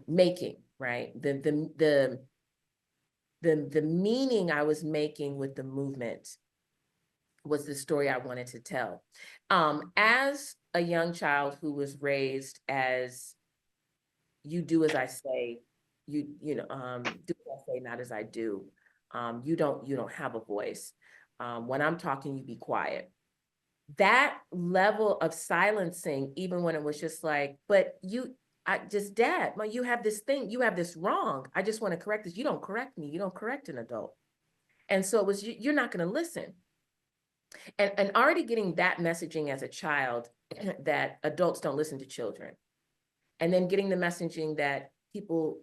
making, right? The meaning I was making with the movement was the story I wanted to tell. As a young child who was raised as you do as I say, do as I say, not as I do. You don't have a voice. When I'm talking, you be quiet. That level of silencing, even when it was just like, but Dad, well, you have this thing, you have this wrong. I just want to correct this. You don't correct me. You don't correct an adult. And so it was, you're not going to listen. And already getting that messaging as a child that adults don't listen to children. And then getting the messaging that people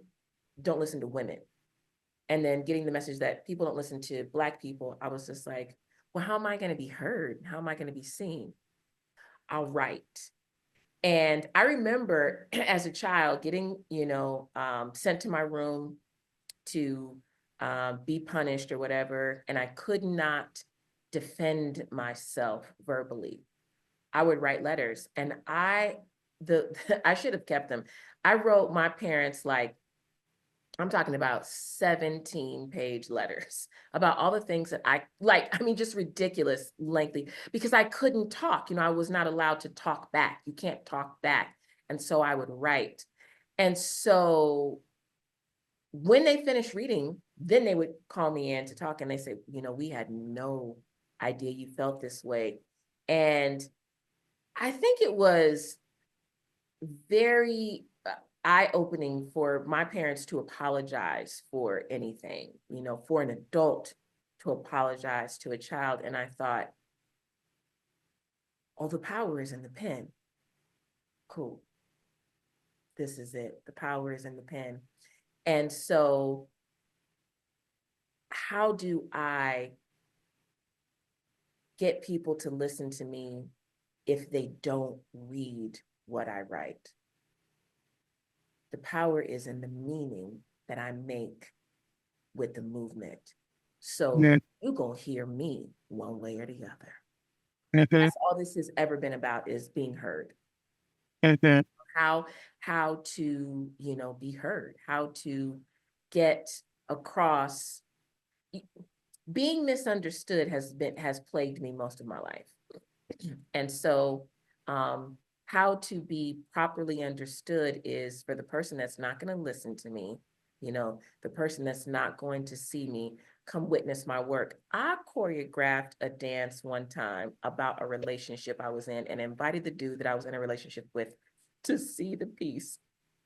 don't listen to women. And then getting the message that people don't listen to Black people. I was just like, well, how am I going to be heard? How am I going to be seen? I'll write. And I remember as a child getting, sent to my room to be punished or whatever. And I could not defend myself verbally. I would write letters, and I should have kept them. I wrote my parents, like, I'm talking about 17-page letters about all the things that I like. I mean, just ridiculous, lengthy, because I couldn't talk. I was not allowed to talk back. You can't talk back. And so I would write. And so when they finished reading, then they would call me in to talk, and they say, we had no idea you felt this way. And I think it was very eye-opening for my parents to apologize for anything, you know, for an adult to apologize to a child. And I thought, oh, the power is in the pen. Cool. This is it. The power is in the pen. And so how do I get people to listen to me if they don't read what I write? The power is in the meaning that I make with the movement. So you're gonna hear me one way or the other. That's all this has ever been about, is being heard. How to, you know, be heard, how to get across. Being misunderstood has plagued me most of my life. And so how to be properly understood is for the person that's not going to listen to me, you know, the person that's not going to see me, come witness my work. I choreographed a dance one time about a relationship I was in and invited the dude that I was in a relationship with to see the piece.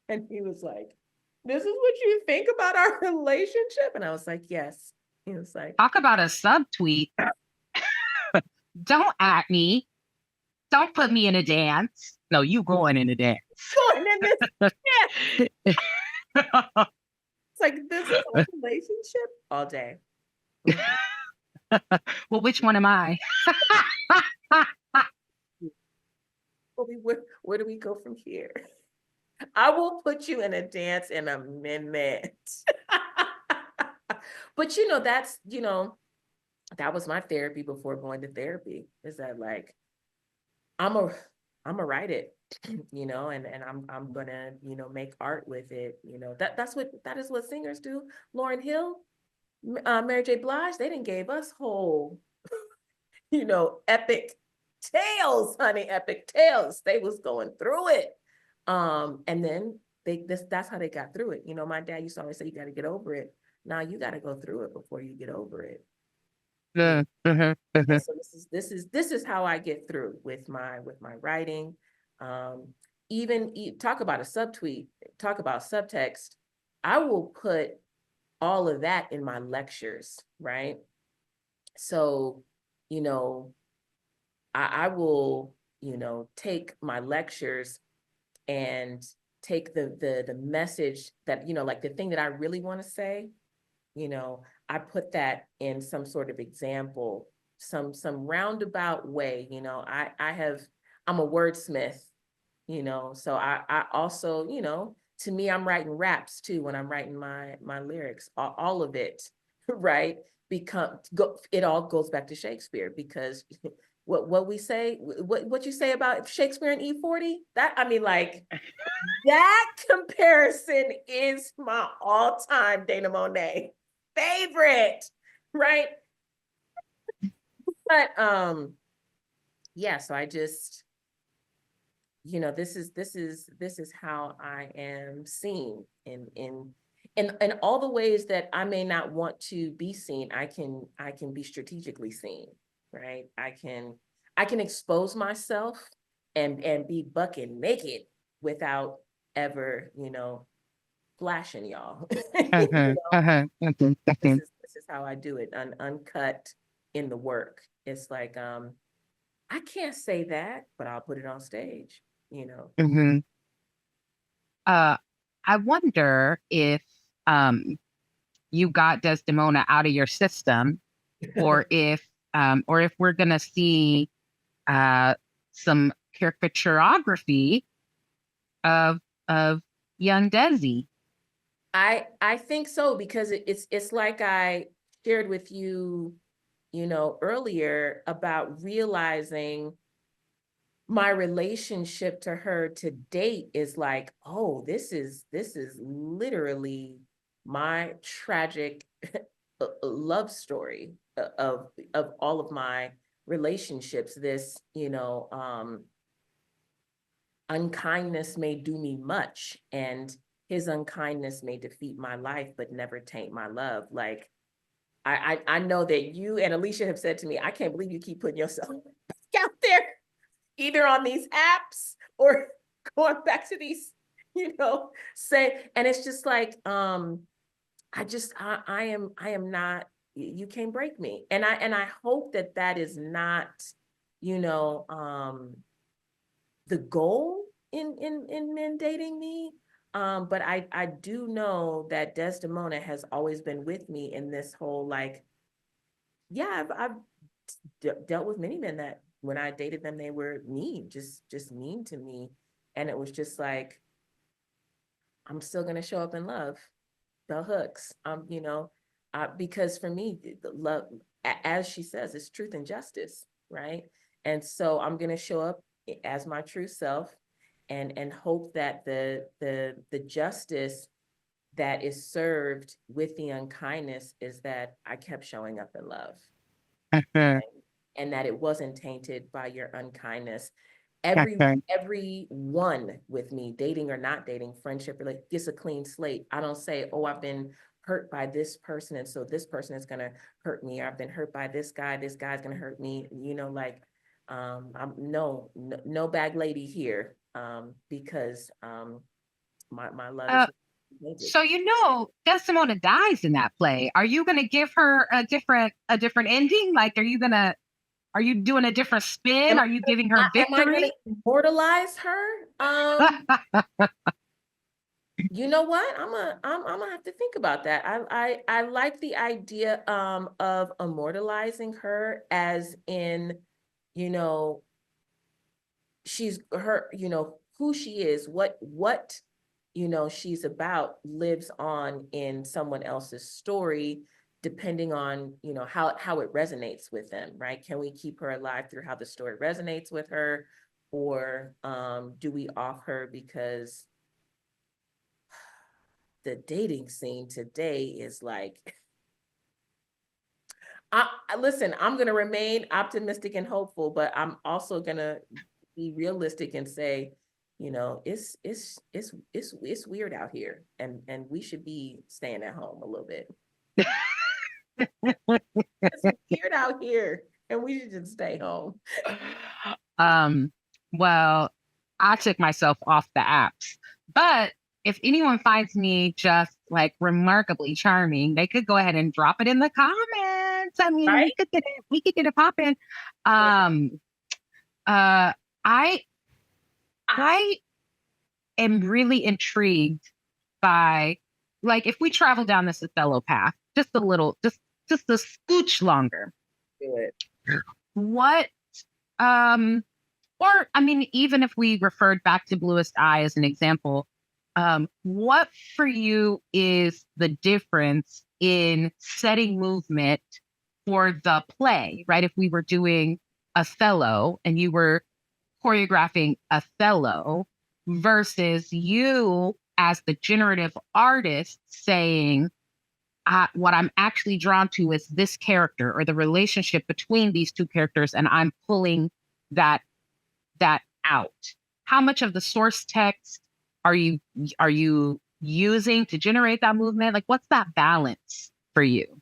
And he was like, "This is what you think about our relationship?" And I was like, "Yes." He was like, Talk about a subtweet. Don't at me. Don't put me in a dance. No, you going in a dance. "Going in this, yeah." It's like, this is a relationship all day. Well, which one am I? Where do we go from here? I will put you in a dance in a minute. But you know, that's, you know, that was my therapy before going to therapy, is that like, I'm a write it, you know, and I'm gonna, you know, make art with it, you know. That is what singers do. Lauryn Hill, Mary J. Blige, they didn't gave us whole, you know, epic tales, honey, epic tales. They was going through it. And then that's how they got through it. You know, my dad used to always say, you got to get over it. Now you got to go through it before you get over it. So this is how I get through with my writing. Even talk about a subtweet, talk about subtext. I will put all of that in my lectures, right? So, you know, I will, you know, take my lectures and take the message that, you know, like the thing that I really want to say, you know, I put that in some sort of example, some roundabout way, you know. I'm a wordsmith, you know, so I also, you know, to me, I'm writing raps too when I'm writing my lyrics, all of it, right? It all goes back to Shakespeare, because what we say, what you say about Shakespeare and E40, that, I mean, like, that comparison is my all-time Dana Monet favorite, right? But yeah, so I just, you know, this is how I am seen in all the ways that I may not want to be seen. I can be strategically seen, right? I can expose myself and be bucking naked without ever, you know, flashing y'all. You know? This is how I do it, uncut in the work. It's like, I can't say that, but I'll put it on stage, you know. I wonder if you got Desdemona out of your system, or if we're gonna see some caricaturography of young Desi. I think so, because it's like I shared with you, you know, earlier, about realizing my relationship to her to date is like, oh, this is literally my tragic love story of all of my relationships. This, you know, unkindness may do me much, and his unkindness may defeat my life, but never taint my love. Like, I know that you and Alicia have said to me, I can't believe you keep putting yourself out there, either on these apps or going back to these, say, and it's just like, I am not, you can't break me. And I hope that that is not, the goal in men dating me. But I do know that Desdemona has always been with me in this whole, like, yeah, I've dealt with many men that when I dated them, they were mean, just mean to me. And it was just like, I'm still gonna show up in love, bell hooks, because for me, the love, as she says, is truth and justice, right? And so I'm gonna show up as my true self, and hope that the justice that is served with the unkindness is that I kept showing up in love, Mhm. and that it wasn't tainted by your unkindness. Okay. Everyone with me, dating or not dating, friendship, like, gets a clean slate. I don't say, oh, I've been hurt by this person, and so this person is gonna hurt me, or I've been hurt by this guy's gonna hurt me. Like, I'm no bag lady here, because my love is Uh, so Desdemona dies in that play. Are you going to give her a different ending? Like, are you doing a different spin? Am, Are you giving her am I gonna victory? immortalize her? You know what? I'm gonna have to think about that. I like the idea of immortalizing her, as in, you know, she's her, who she is, what she's about lives on in someone else's story, depending on, how it resonates with them, right? Can we keep her alive through how the story resonates with her, or do we off her because the dating scene today is like, listen, I'm gonna remain optimistic and hopeful, but I'm also gonna be realistic and say, it's weird out here, and we should be staying at home a little bit. It's weird out here, and we should just stay home. um, well, I took myself off the apps, but if anyone finds me just like remarkably charming, they could go ahead and drop it in the comments. I mean, Right? we could get it popping. Um, uh, I I am really intrigued by, like, if we travel down this Othello path just a little, just a scooch longer. Do it. What um or I mean, even if we referred back to Bluest Eye as an example, what for you is the difference in setting movement for the play, right? If we were doing Othello and you were choreographing Othello versus you as the generative artist saying, what I'm actually drawn to is this character or the relationship between these two characters, and I'm pulling that out. How much of the source text are you using to generate that movement? Like, what's that balance for you?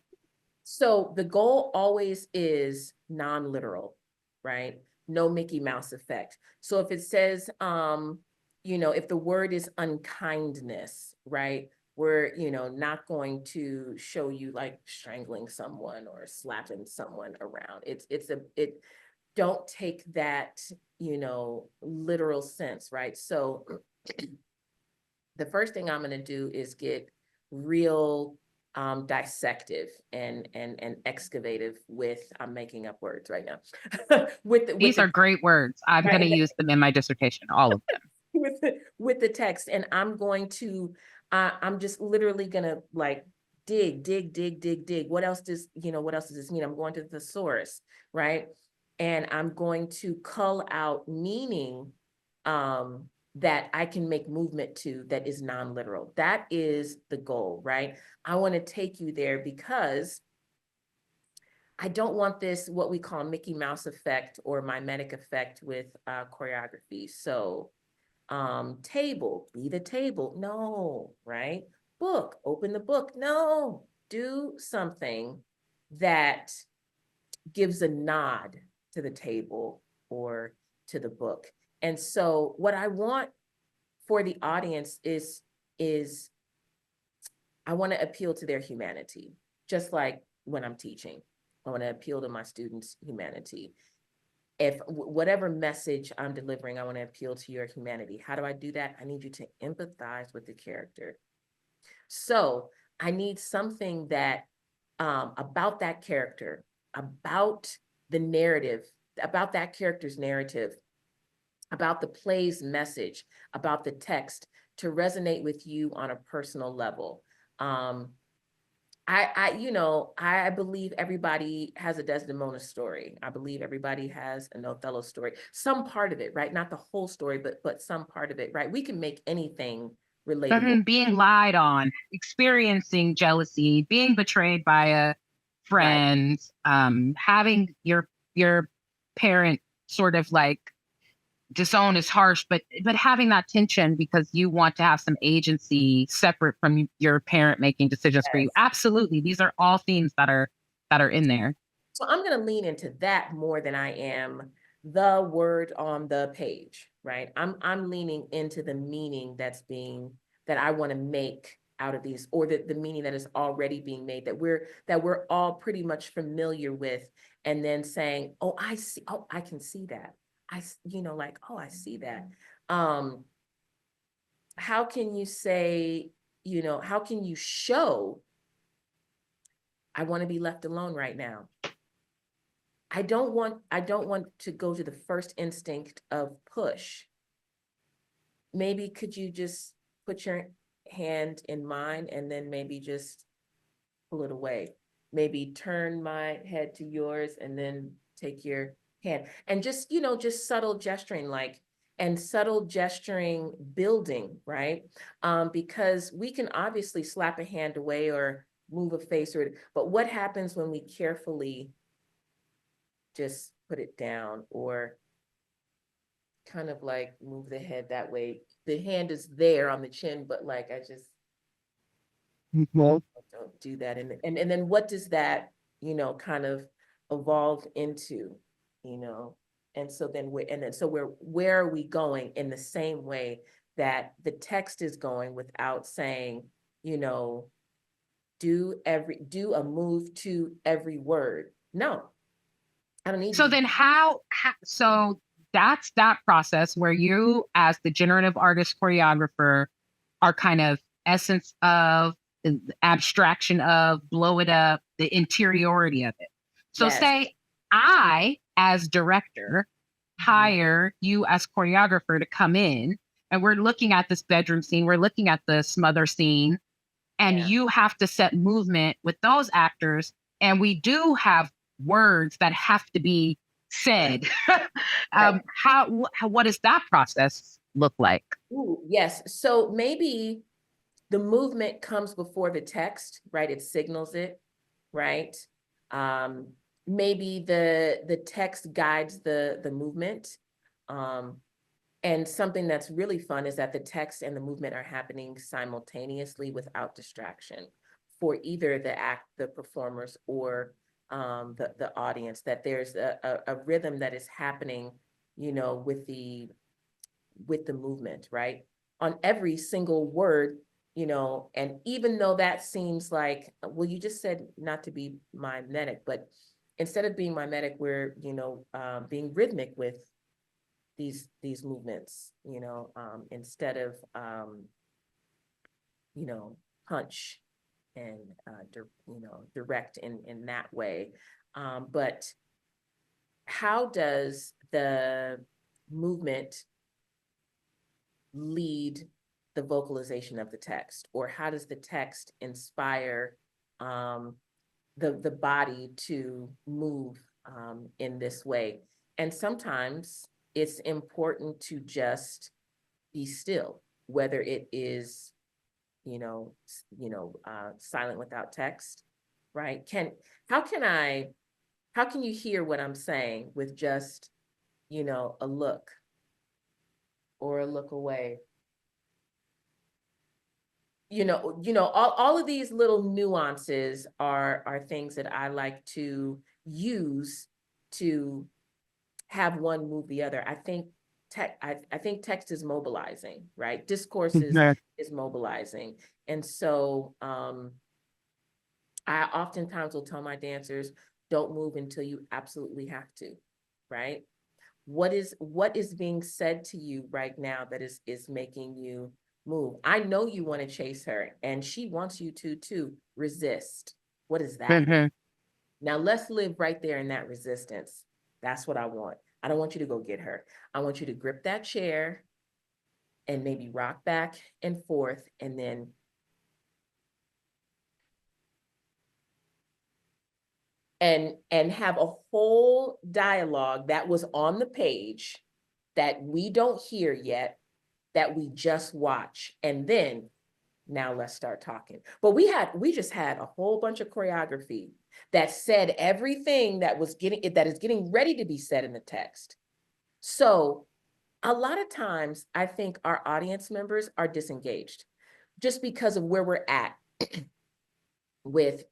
So the goal always is non-literal, right? No Mickey Mouse effect. So if it says, if the word is unkindness, right? We're, not going to show you like strangling someone or slapping someone around. Don't take that, literal sense, right? So the first thing I'm going to do is get real dissective and excavative with, I'm making up words right now, These are great words. I'm going to right, use them in my dissertation, all of them. with the text, and I'm going to, I'm just literally gonna like dig. What else does this mean? I'm going to the thesaurus, right? And I'm going to cull out meaning that I can make movement to, that is non-literal. That is the goal, right? I want to take you there because I don't want this, what we call Mickey Mouse effect or mimetic effect with choreography. So table, be the table. No, right? Book, open the book. No, do something that gives a nod to the table or to the book. And so what I want for the audience is I want to appeal to their humanity, just like when I'm teaching. I want to appeal to my students' humanity. If whatever message I'm delivering, I want to appeal to your humanity. How do I do that? I need you to empathize with the character. So I need something that about that character, about the narrative, about that character's narrative, about the play's message, about the text to resonate with you on a personal level. I believe everybody has a Desdemona story. I believe everybody has an Othello story. Some part of it, right? Not the whole story, but some part of it, right? We can make anything relatable. Being lied on, experiencing jealousy, being betrayed by a Right. friend, having your parent sort of like disown is harsh, but having that tension because you want to have some agency separate from your parent making decisions for you. Yes. Absolutely, these are all themes that are in there. So I'm going to lean into that more than I am the word on the page, right? I'm leaning into the meaning that I want to make out of these, or the meaning that is already being made, that we're all pretty much familiar with, and then saying, oh, I see, oh, I can see that. Like, oh, I see that. How can you say, how can you show I want to be left alone right now? I don't want to go to the first instinct of push. Maybe could you just put your hand in mine and then maybe just pull it away? Maybe turn my head to yours and then take your hand. And just, just subtle gesturing, and subtle gesturing building, right? Because we can obviously slap a hand away or move a face, but what happens when we carefully just put it down, or kind of like move the head that way? The hand is there on the chin, but like I just don't do that. And then what does that, kind of evolve into, And so then where are we going in the same way that the text is going, without saying, do a move to every word? No, I don't need So you to. then so that's that process where you, as the generative artist choreographer, are kind of essence of the abstraction of, blow it up, the interiority of it. So Yes. say I, as director, Mhm. hire you as choreographer to come in, and we're looking at this bedroom scene, we're looking at the smother scene, and Yeah. you have to set movement with those actors. And we do have words that have to be said. Right. What does that process look like? Ooh, yes. So maybe the movement comes before the text, right? It signals it, right? Um, Maybe the text guides the movement. And something that's really fun is that the text and the movement are happening simultaneously without distraction for either the performers, or the audience. That there's a rhythm that is happening, with the movement, right? On every single word, and even though that seems like, well, you just said not to be mimetic, but instead of being mimetic, we're, being rhythmic with these movements, instead of, punch and, direct in that way. But how does the movement lead the vocalization of the text, or how does the text inspire the body to move in this way? And sometimes it's important to just be still, whether it is, silent without text, right? How can you hear what I'm saying with just, a look, or a look away? All of these little nuances are things that I like to use to have one move the other. I think I think text is mobilizing, right? Discourse is mobilizing. And so I oftentimes will tell my dancers, don't move until you absolutely have to, right? What is being said to you right now that is making you move? I know you want to chase her and she wants you to too. Resist. What is that? Now let's live right there in that resistance. That's what I want. I don't want you to go get her. I want you to grip that chair and maybe rock back and forth and then and have a whole dialogue that was on the page that we don't hear yet, that we just watch. And then now let's start talking. But we just had a whole bunch of choreography that said everything that is getting ready to be said in the text. So a lot of times I think our audience members are disengaged just because of where we're at with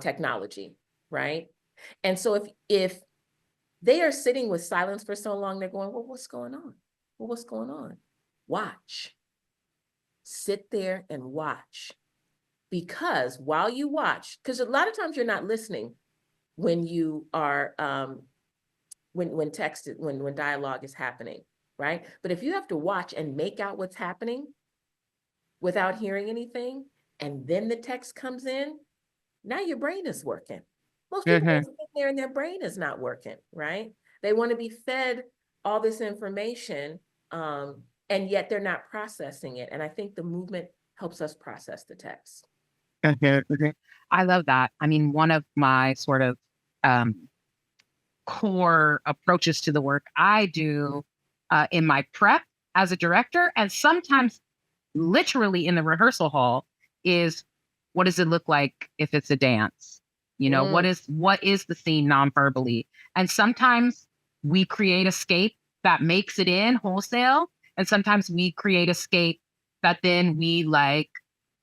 technology, right? And so if they are sitting with silence for so long, they're going, well, what's going on? Well, what's going on? Watch. Sit there and watch. Because while you watch, because a lot of times you're not listening when you are when dialogue is happening, right? But if you have to watch and make out what's happening without hearing anything, and then the text comes in, now your brain is working. Most people are sitting there and their brain is not working, right? They want to be fed all this information, and yet they're not processing it. And I think the movement helps us process the text. I love that. I mean, one of my sort of core approaches to the work I do in my prep as a director, and sometimes literally in the rehearsal hall, is what does it look like if it's a dance? You know, what is the scene non-verbally? And sometimes we create escape that makes it in wholesale, and sometimes we create escape that then we like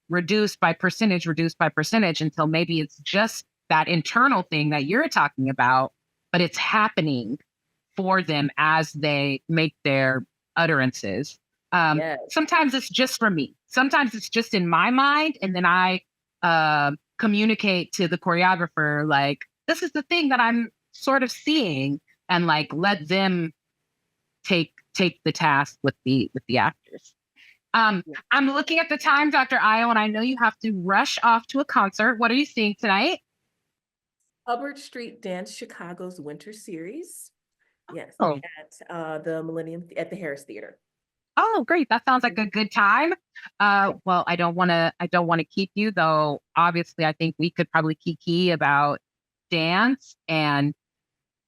reduce by percentage until maybe it's just that internal thing that you're talking about, but it's happening for them as they make their utterances. Sometimes it's just for me. Sometimes it's just in my mind. And then I communicate to the choreographer, like, this is the thing that I'm sort of seeing, and like, let them take the task with the actors. I'm looking at the time, Dr. Ayo, and I know you have to rush off to a concert. What are you seeing tonight? Hubbard Street Dance Chicago's Winter Series. Yes, Oh. At the Millennium at the Harris Theater. Oh, great. That sounds like a good time. Well, I don't want to keep you, though. Obviously, I think we could probably kiki about dance, and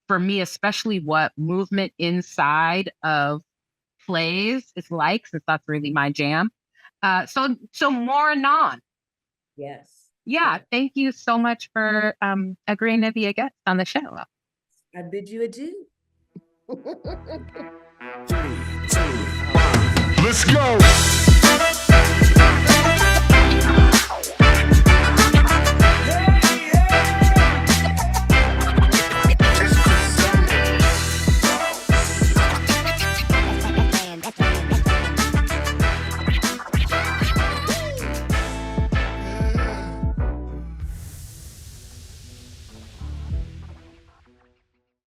for me, especially what movement inside of plays is like, since that's really my jam. So more anon. Yes. Yeah. Thank you so much for agreeing to be a guest on the show. I bid you adieu. 3, 2, 1. Let's go.